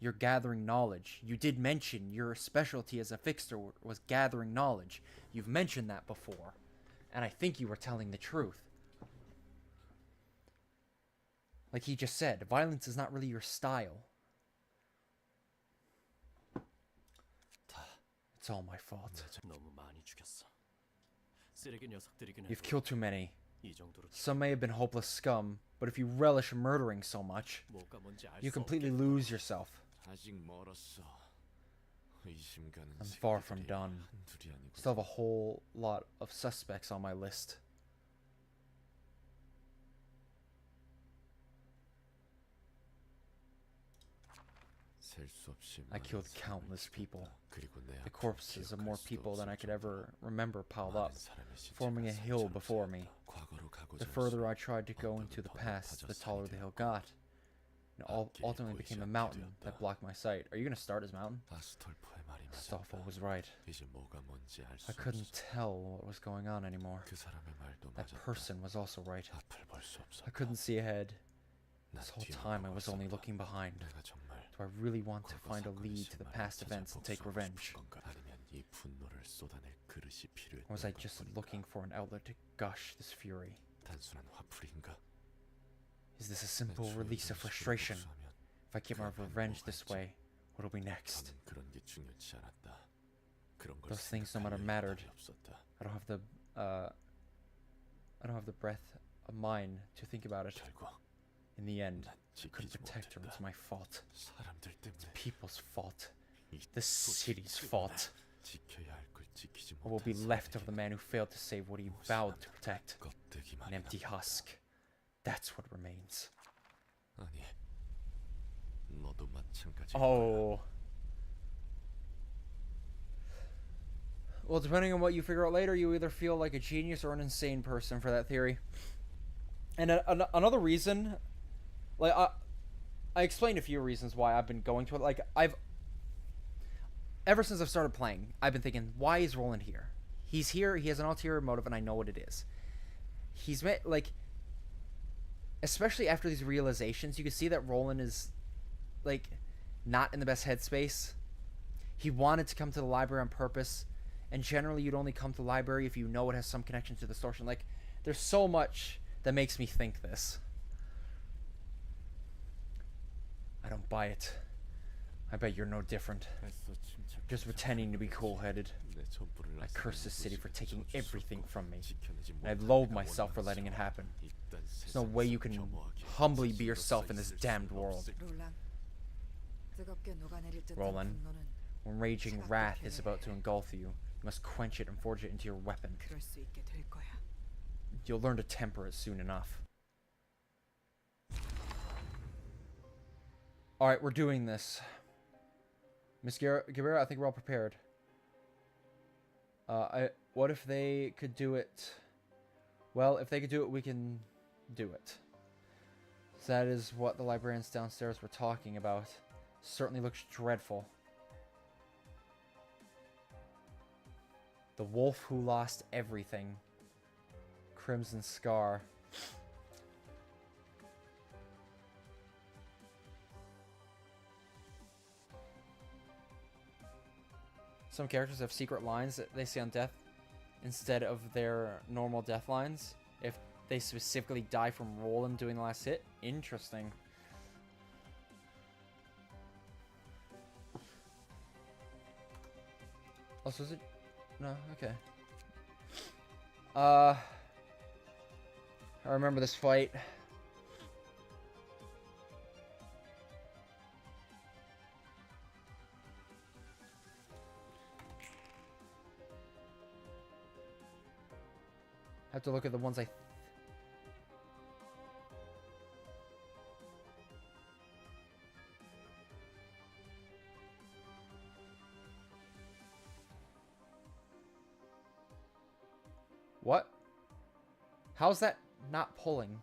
You're gathering knowledge. You did mention your specialty as a fixer was gathering knowledge. You've mentioned that before. And I think you were telling the truth. Like he just said, violence is not really your style. It's all my fault. 너무 많이 죽였어. 쓰레기 녀석들이긴 You've 해도 killed too many. 이 정도로 Some may have been hopeless scum, but if you relish murdering so much, 뭐가 뭔지 알 you 수 completely 없겠다. lose yourself. 아직 멀었어. 의심 가는 I'm far from 새끼들이 done. 한둘이 아니고. Still have a whole lot of suspects on my list. 셀수 없이 I 많은 killed 사람을 countless 죽였다. people. 그리고 내 The 앞을 corpses of 기억할 more 수도 people than I 없을 could ever 정도로 remember piled up, 많은 사람의 시체가 forming a hill 산처럼 before me. 쌓였다. 과거로 가고자 The further I 할수록 tried to go into the past, the taller the hill got. And ultimately became a mountain that blocked my sight. Are you going to start his mountain? 아스톨포의 말이 Astolfo 맞았다. was right. 이제 뭐가 뭔지 알 I 수 couldn't 없어. tell what was going on anymore. 그 사람의 말도 That 맞았다. person was also right. 앞을 볼 수 없었다. I couldn't see ahead. 난 This whole 뒤만 time I 보고 was only 있었다. looking behind. 내가 정말 Do I really want to 과거 find a 사건의 lead to the 실마리를 past 찾아 events and take 복수하고 revenge? 싶은 건가? 아니면 이 분노를 쏟아낼 그릇이 필요했던 Or was I just 것뿐인가? looking for an outlet to gush this fury? 단순한 화풀이인가? Is this a 내 simple 주인 release of 음식을 frustration? 복수하면 If I get my revenge this way, what'll be next? 저는 그런 게 중요치 않았다. 그런 걸 Those things no matter 생각할 mattered. 여력이 없었다. I don't have the breath of mind to think about it. 결국 In the end, 난 I couldn't 지키지 protect her. It's 못했다. my fault. 사람들 때문에 People's fault. 이 The city's fault. 지켜야 할 걸 지키지 What will be 못한 left of 사람에게 the man who failed to save what he vowed to protect? 껍데기 An 말이야. empty husk. That's what remains. 아니, 너도 마찬가지. Oh. Well, depending on what you figure out later, you either feel like a genius or an insane person for that theory. And another reason, like, I explained a few reasons why I've been going to it. Like, ever since I've started playing, I've been thinking, why is Roland here? He's here, he has an ulterior motive, and I know what it is. He's met, like, especially after these realizations, you can see that Roland is, like, not in the best headspace. He wanted to come to the library on purpose, and generally you'd only come to the library if you know it has some connection to the distortion. Like, there's so much that makes me think this. I don't buy it. I bet you're no different. Just pretending to be cool-headed. I curse this city for taking everything from me. And I loathe myself for letting it happen. There's no way you can humbly be yourself in this damned world. 롤랑, 뜨겁게 녹아내릴 듯한 Roland, 분노는 when raging wrath is about to engulf you, you must quench it and forge it into your weapon. 그럴 수 있게 될 거야. You'll learn to temper it soon enough. Alright, we're doing this. Miss Guerrero, I think we're all prepared. What if they could do it? Well, if they could do it, we can do it. So that is what the librarians downstairs were talking about. Certainly looks dreadful. The wolf who lost everything. Crimson Scar. Some characters have secret lines that they say on death instead of their normal death lines. If they specifically die from Roland doing the last hit. Interesting. Also, is it? No, okay. I remember this fight. I have to look at the ones I... What? How's that not pulling?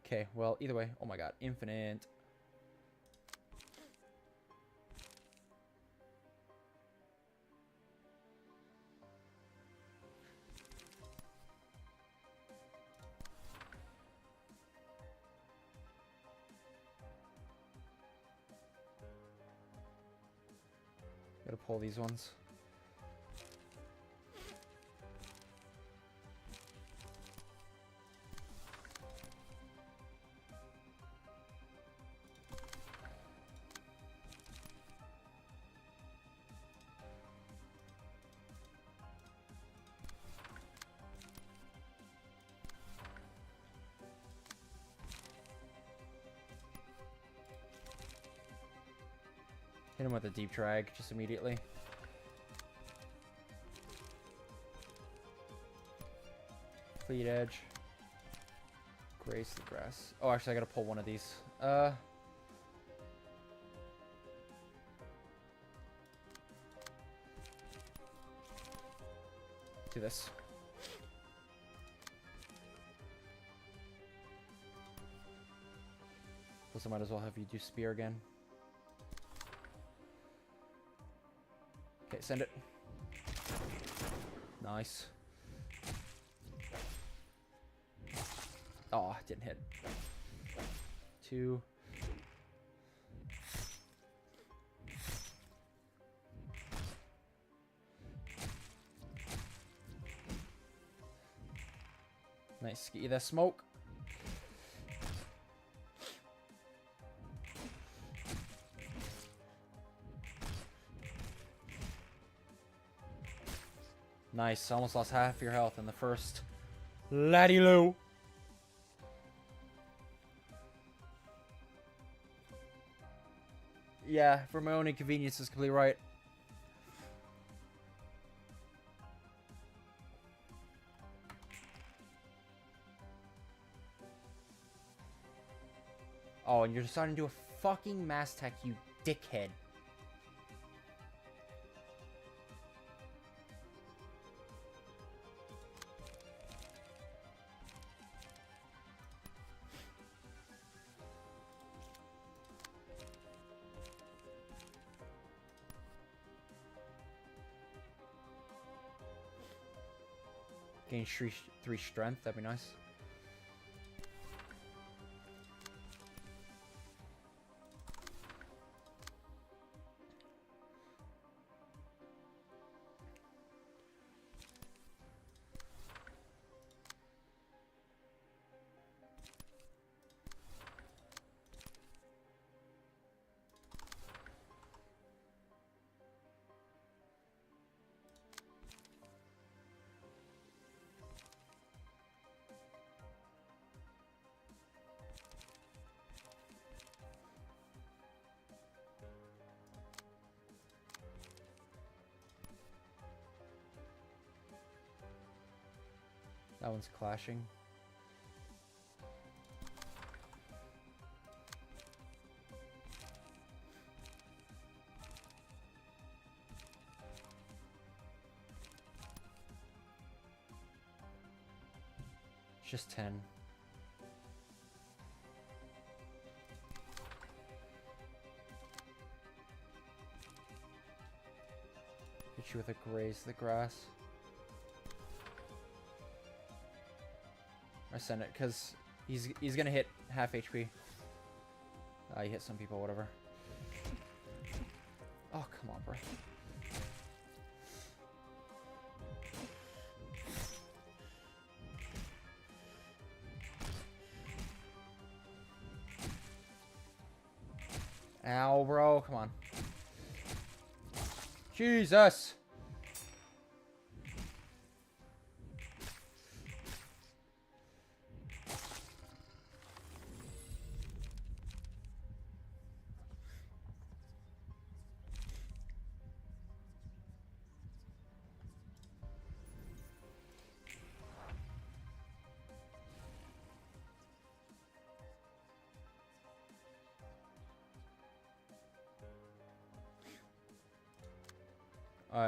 Okay, well, either way. Oh my god, infinite. Gotta pull these ones. Hit him with a deep drag just immediately. Fleet edge. Grace the grass. Oh, actually, I gotta pull one of these. Do this. Plus, I might as well have you do spear again. Okay, send it. Nice. Oh, didn't hit. 2. Nice. Get you that smoke. Nice. Almost lost half your health in the first. Laddie Lou. Yeah, for my own inconvenience is completely right. Oh, and you're deciding to do a fucking mass tech, you dickhead. Gain 3 strength, that'd be nice. That one's clashing. It's just 10. Hit you with a graze to the grass. I send it because he's gonna hit half HP. He hit some people, whatever. Oh, come on, bro. Ow, bro, come on. Jesus!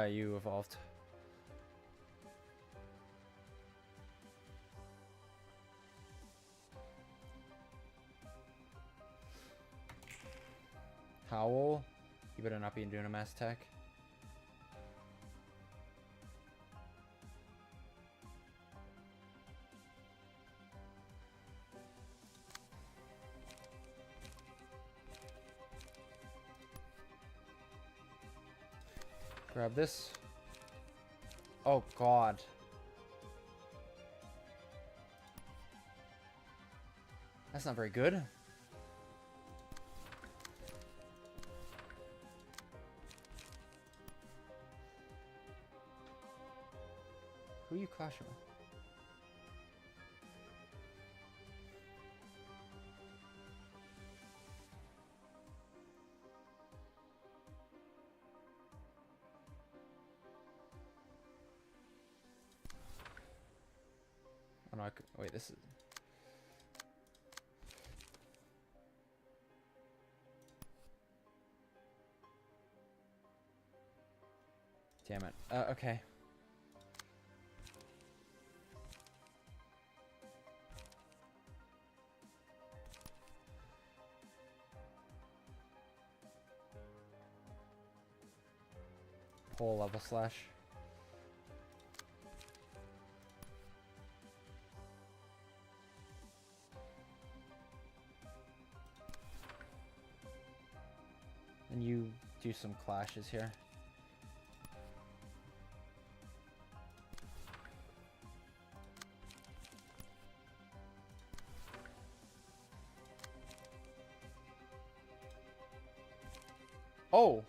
You evolved. Howl? You better not be doing a mass attack. Grab this. Oh, God. That's not very good. Who are you clashing with? Oh no, wait, this is... Damn it. Okay. Pull level slash. And you do some clashes here. Oh!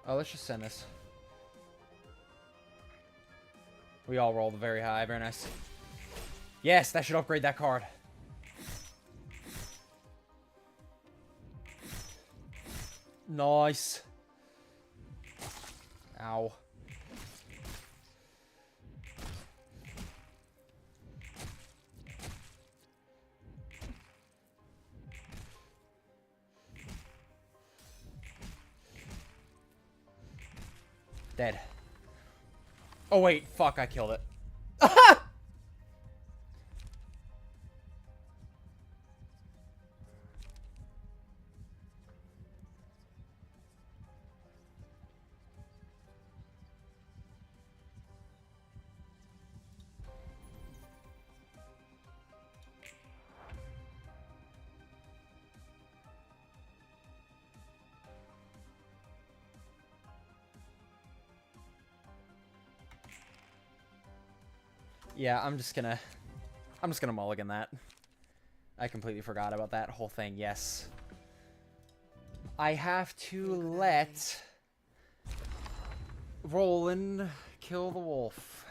Oh, let's just send this. We all rolled very high. Very nice. Yes, that should upgrade that card. Nice. Ow. Dead. Oh wait, fuck, I killed it. Yeah, I'm just gonna mulligan that. I completely forgot about that whole thing, yes. I have to let Roland kill the wolf.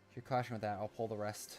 If you're clashing with that, I'll pull the rest.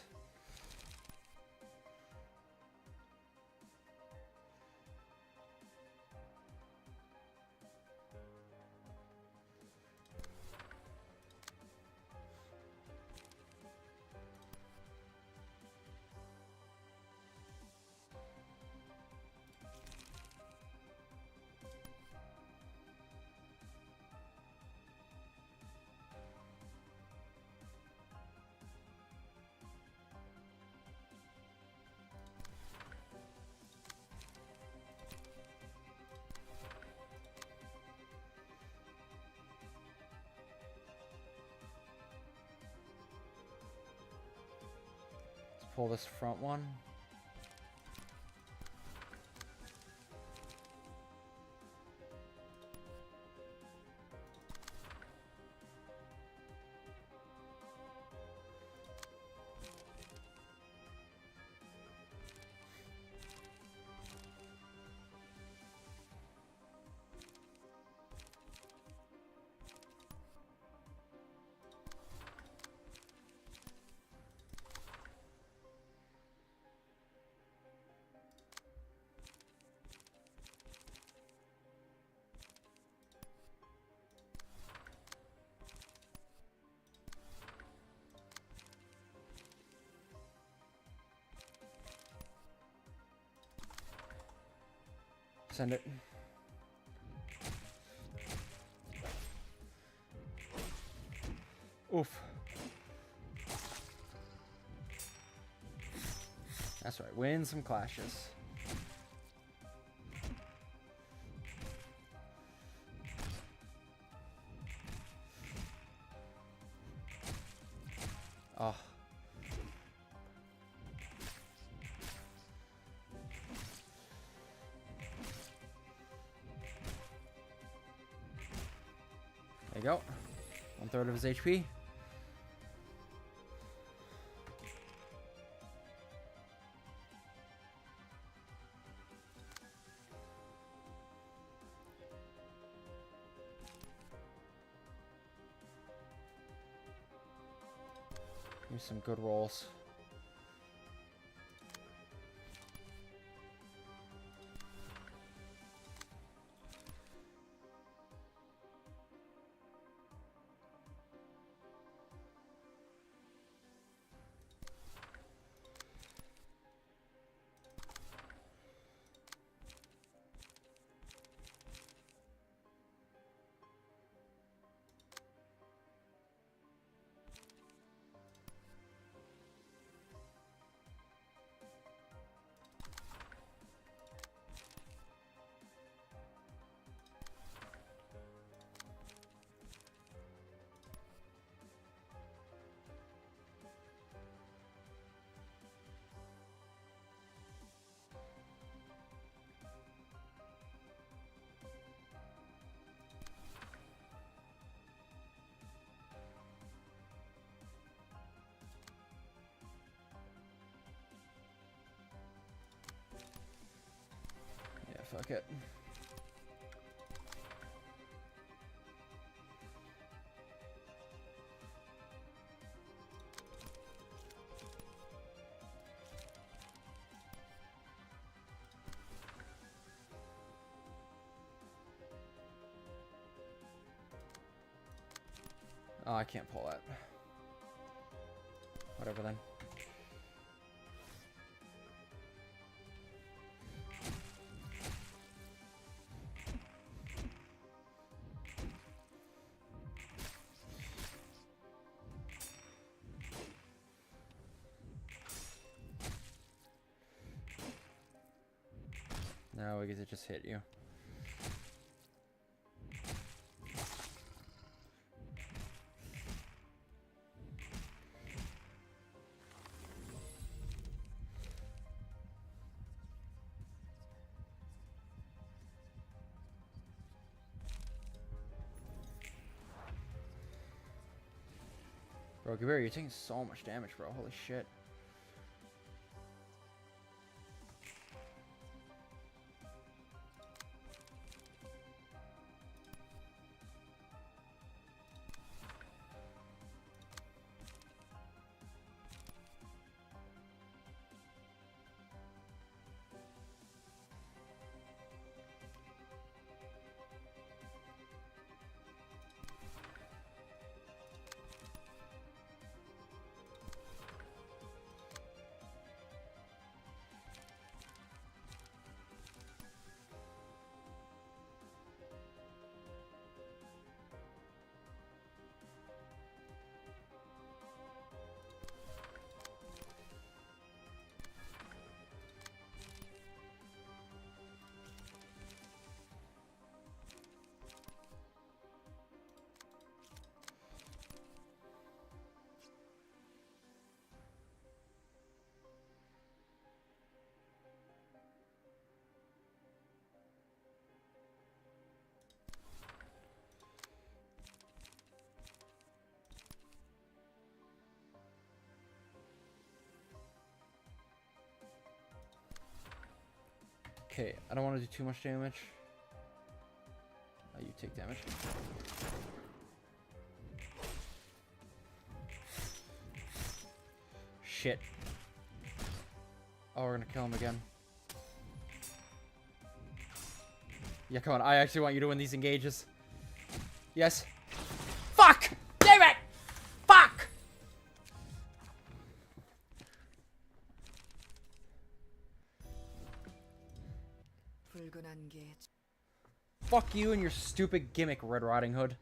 Pull this front one. Send it. Oof. That's right. Win some clashes. Oh. There you go. 1/3 of his HP. Here's some good rolls. Fuck it. Oh, I can't pull that. Whatever then. No, we get to just hit you. Bro, Gabir, you're taking so much damage, bro. Holy shit. Okay, I don't want to do too much damage. You take damage. Shit. Oh, we're gonna kill him again. Yeah, come on. I actually want you to win these engages. Yes. Fuck! Damn it! Fuck! 붉은 안개. Fuck you and your stupid gimmick, Red Riding Hood.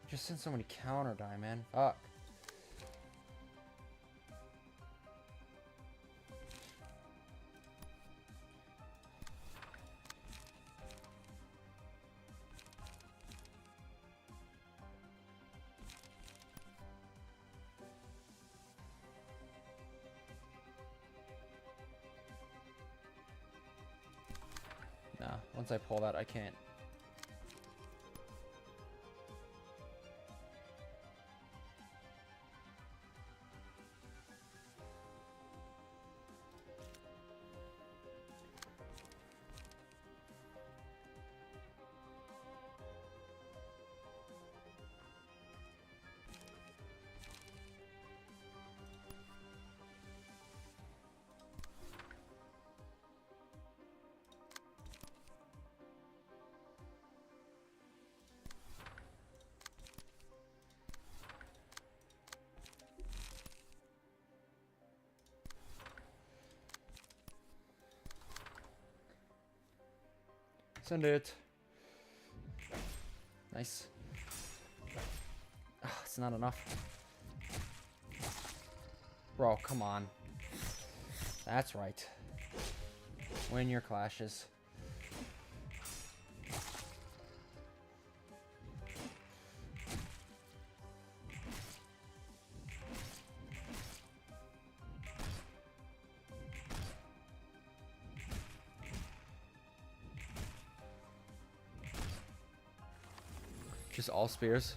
Just send so many counter die, man. Fuck. Nah, once I pull that, I can't. Send it. Nice. Oh, it's not enough. Bro, come on. That's right. Win your clashes. Just all spears.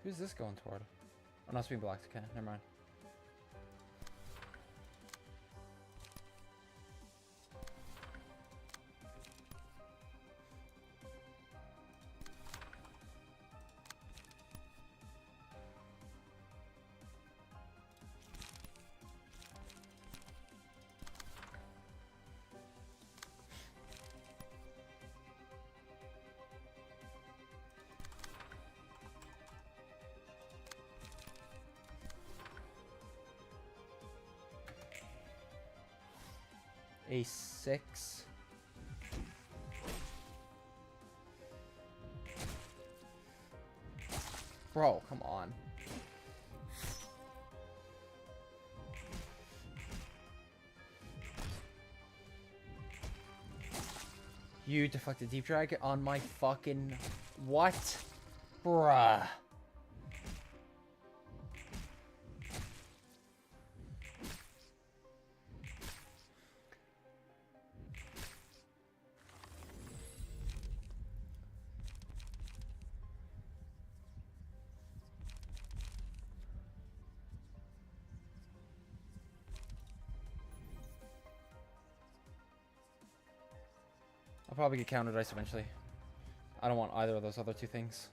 Who's this going toward? Oh, no, it's being blocked. Okay, never mind. A6. Bro, come on. You deflected deep drag on my fucking... What? Bruh. I'll probably get counter dice eventually. I don't want either of those other two things.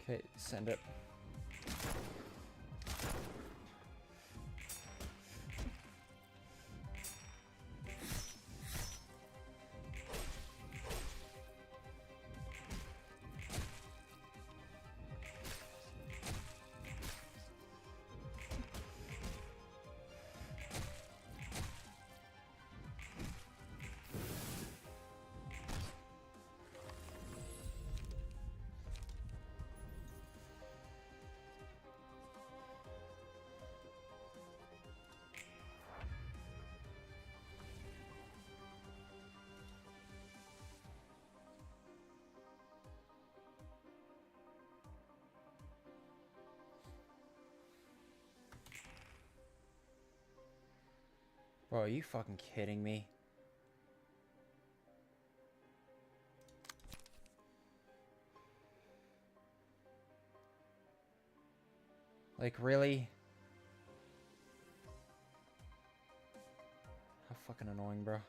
Okay, send it. Bro, are you fucking kidding me? Like, really? How fucking annoying, bro.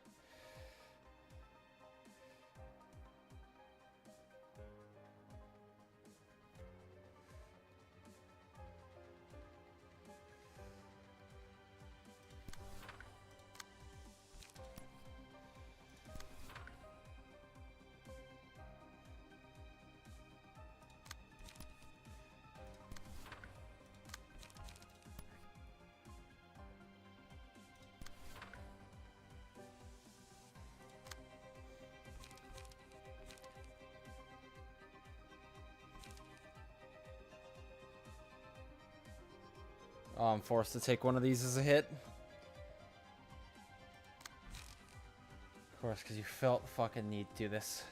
Oh, I'm forced to take one of these as a hit. Of course, because you felt the fucking need to do this.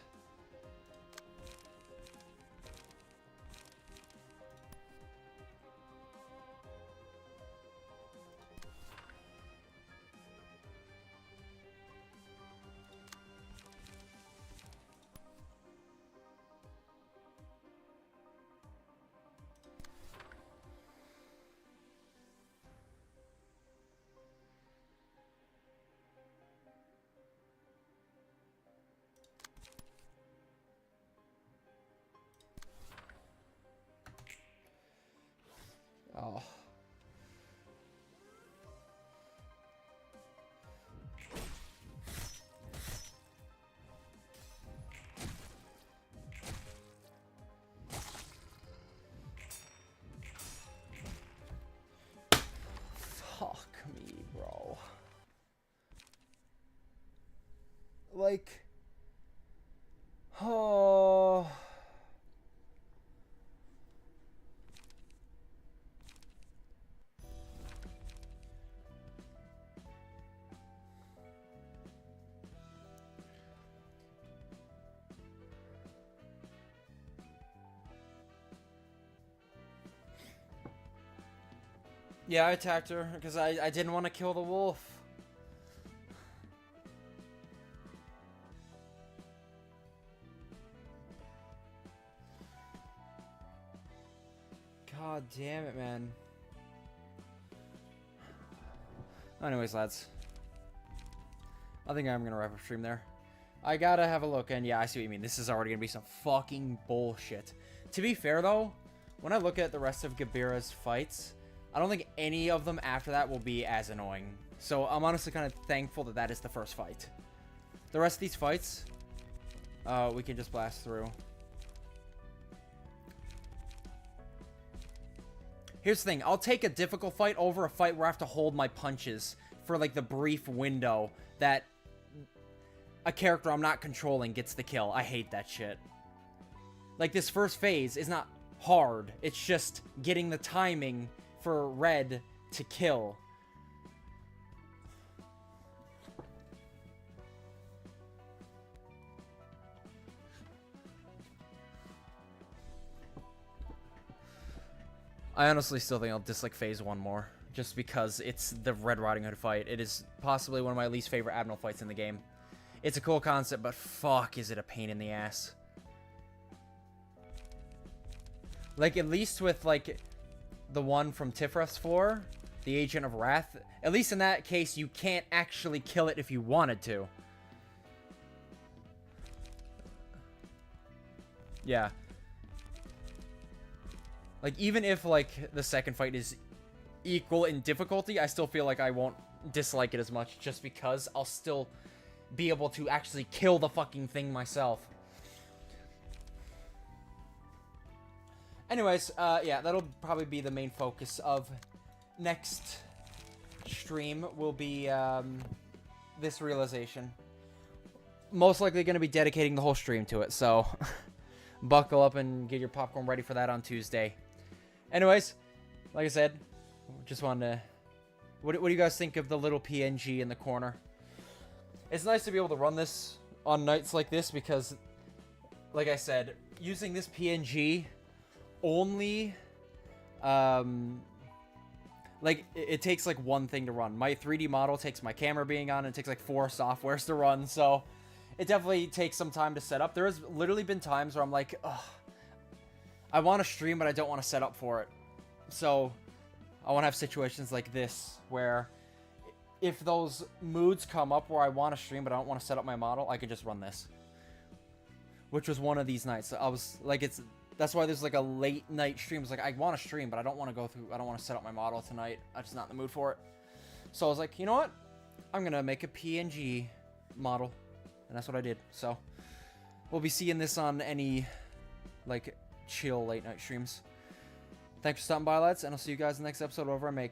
Oh. Fuck me, bro. Like, oh. Yeah, I attacked her because I didn't want to kill the wolf. God damn it, man. Anyways, lads. I think I'm going to wrap up stream there. I gotta have a look, and yeah, I see what you mean. This is already going to be some fucking bullshit. To be fair, though, when I look at the rest of Gabira's fights, I don't think any of them after that will be as annoying. So I'm honestly kind of thankful that that is the first fight. The rest of these fights, we can just blast through. Here's the thing. I'll take a difficult fight over a fight where I have to hold my punches for, like, the brief window that a character I'm not controlling gets the kill. I hate that shit. Like, this first phase is not hard. It's just getting the timing for Red to kill. I honestly still think I'll dislike Phase 1 more, just because it's the Red Riding Hood fight. It is possibly one of my least favorite Admiral fights in the game. It's a cool concept, but fuck is it a pain in the ass. Like, at least with, like, the one from Tifraf's floor, the Agent of Wrath, at least in that case, you can't actually kill it if you wanted to. Yeah. Like, even if, like, the second fight is equal in difficulty, I still feel like I won't dislike it as much, just because I'll still be able to actually kill the fucking thing myself. Anyways, yeah, that'll probably be the main focus of next stream, will be, this realization. Most likely going to be dedicating the whole stream to it, so buckle up and get your popcorn ready for that on Tuesday. Anyways, like I said, just wanted to... What do you guys think of the little PNG in the corner? It's nice to be able to run this on nights like this because, like I said, using this PNG only like it takes like one thing to run. My 3D model takes my camera being on, and it takes like 4 softwares to run, so it definitely takes some time to set up. There has literally been times where I'm like, ugh, I want to stream, but I don't want to set up for it. So I want to have situations like this where if those moods come up where I want to stream, but I don't want to set up my model, I can just run this. Which was one of these nights. I was like, that's why there's like a late night stream. It's like, I want to stream, but I don't want to I don't want to set up my model tonight. I'm just not in the mood for it. So I was like, you know what? I'm going to make a PNG model. And that's what I did. So we'll be seeing this on any like chill late night streams. Thanks for stopping by, lads, and I'll see you guys in the next episode, whatever I make.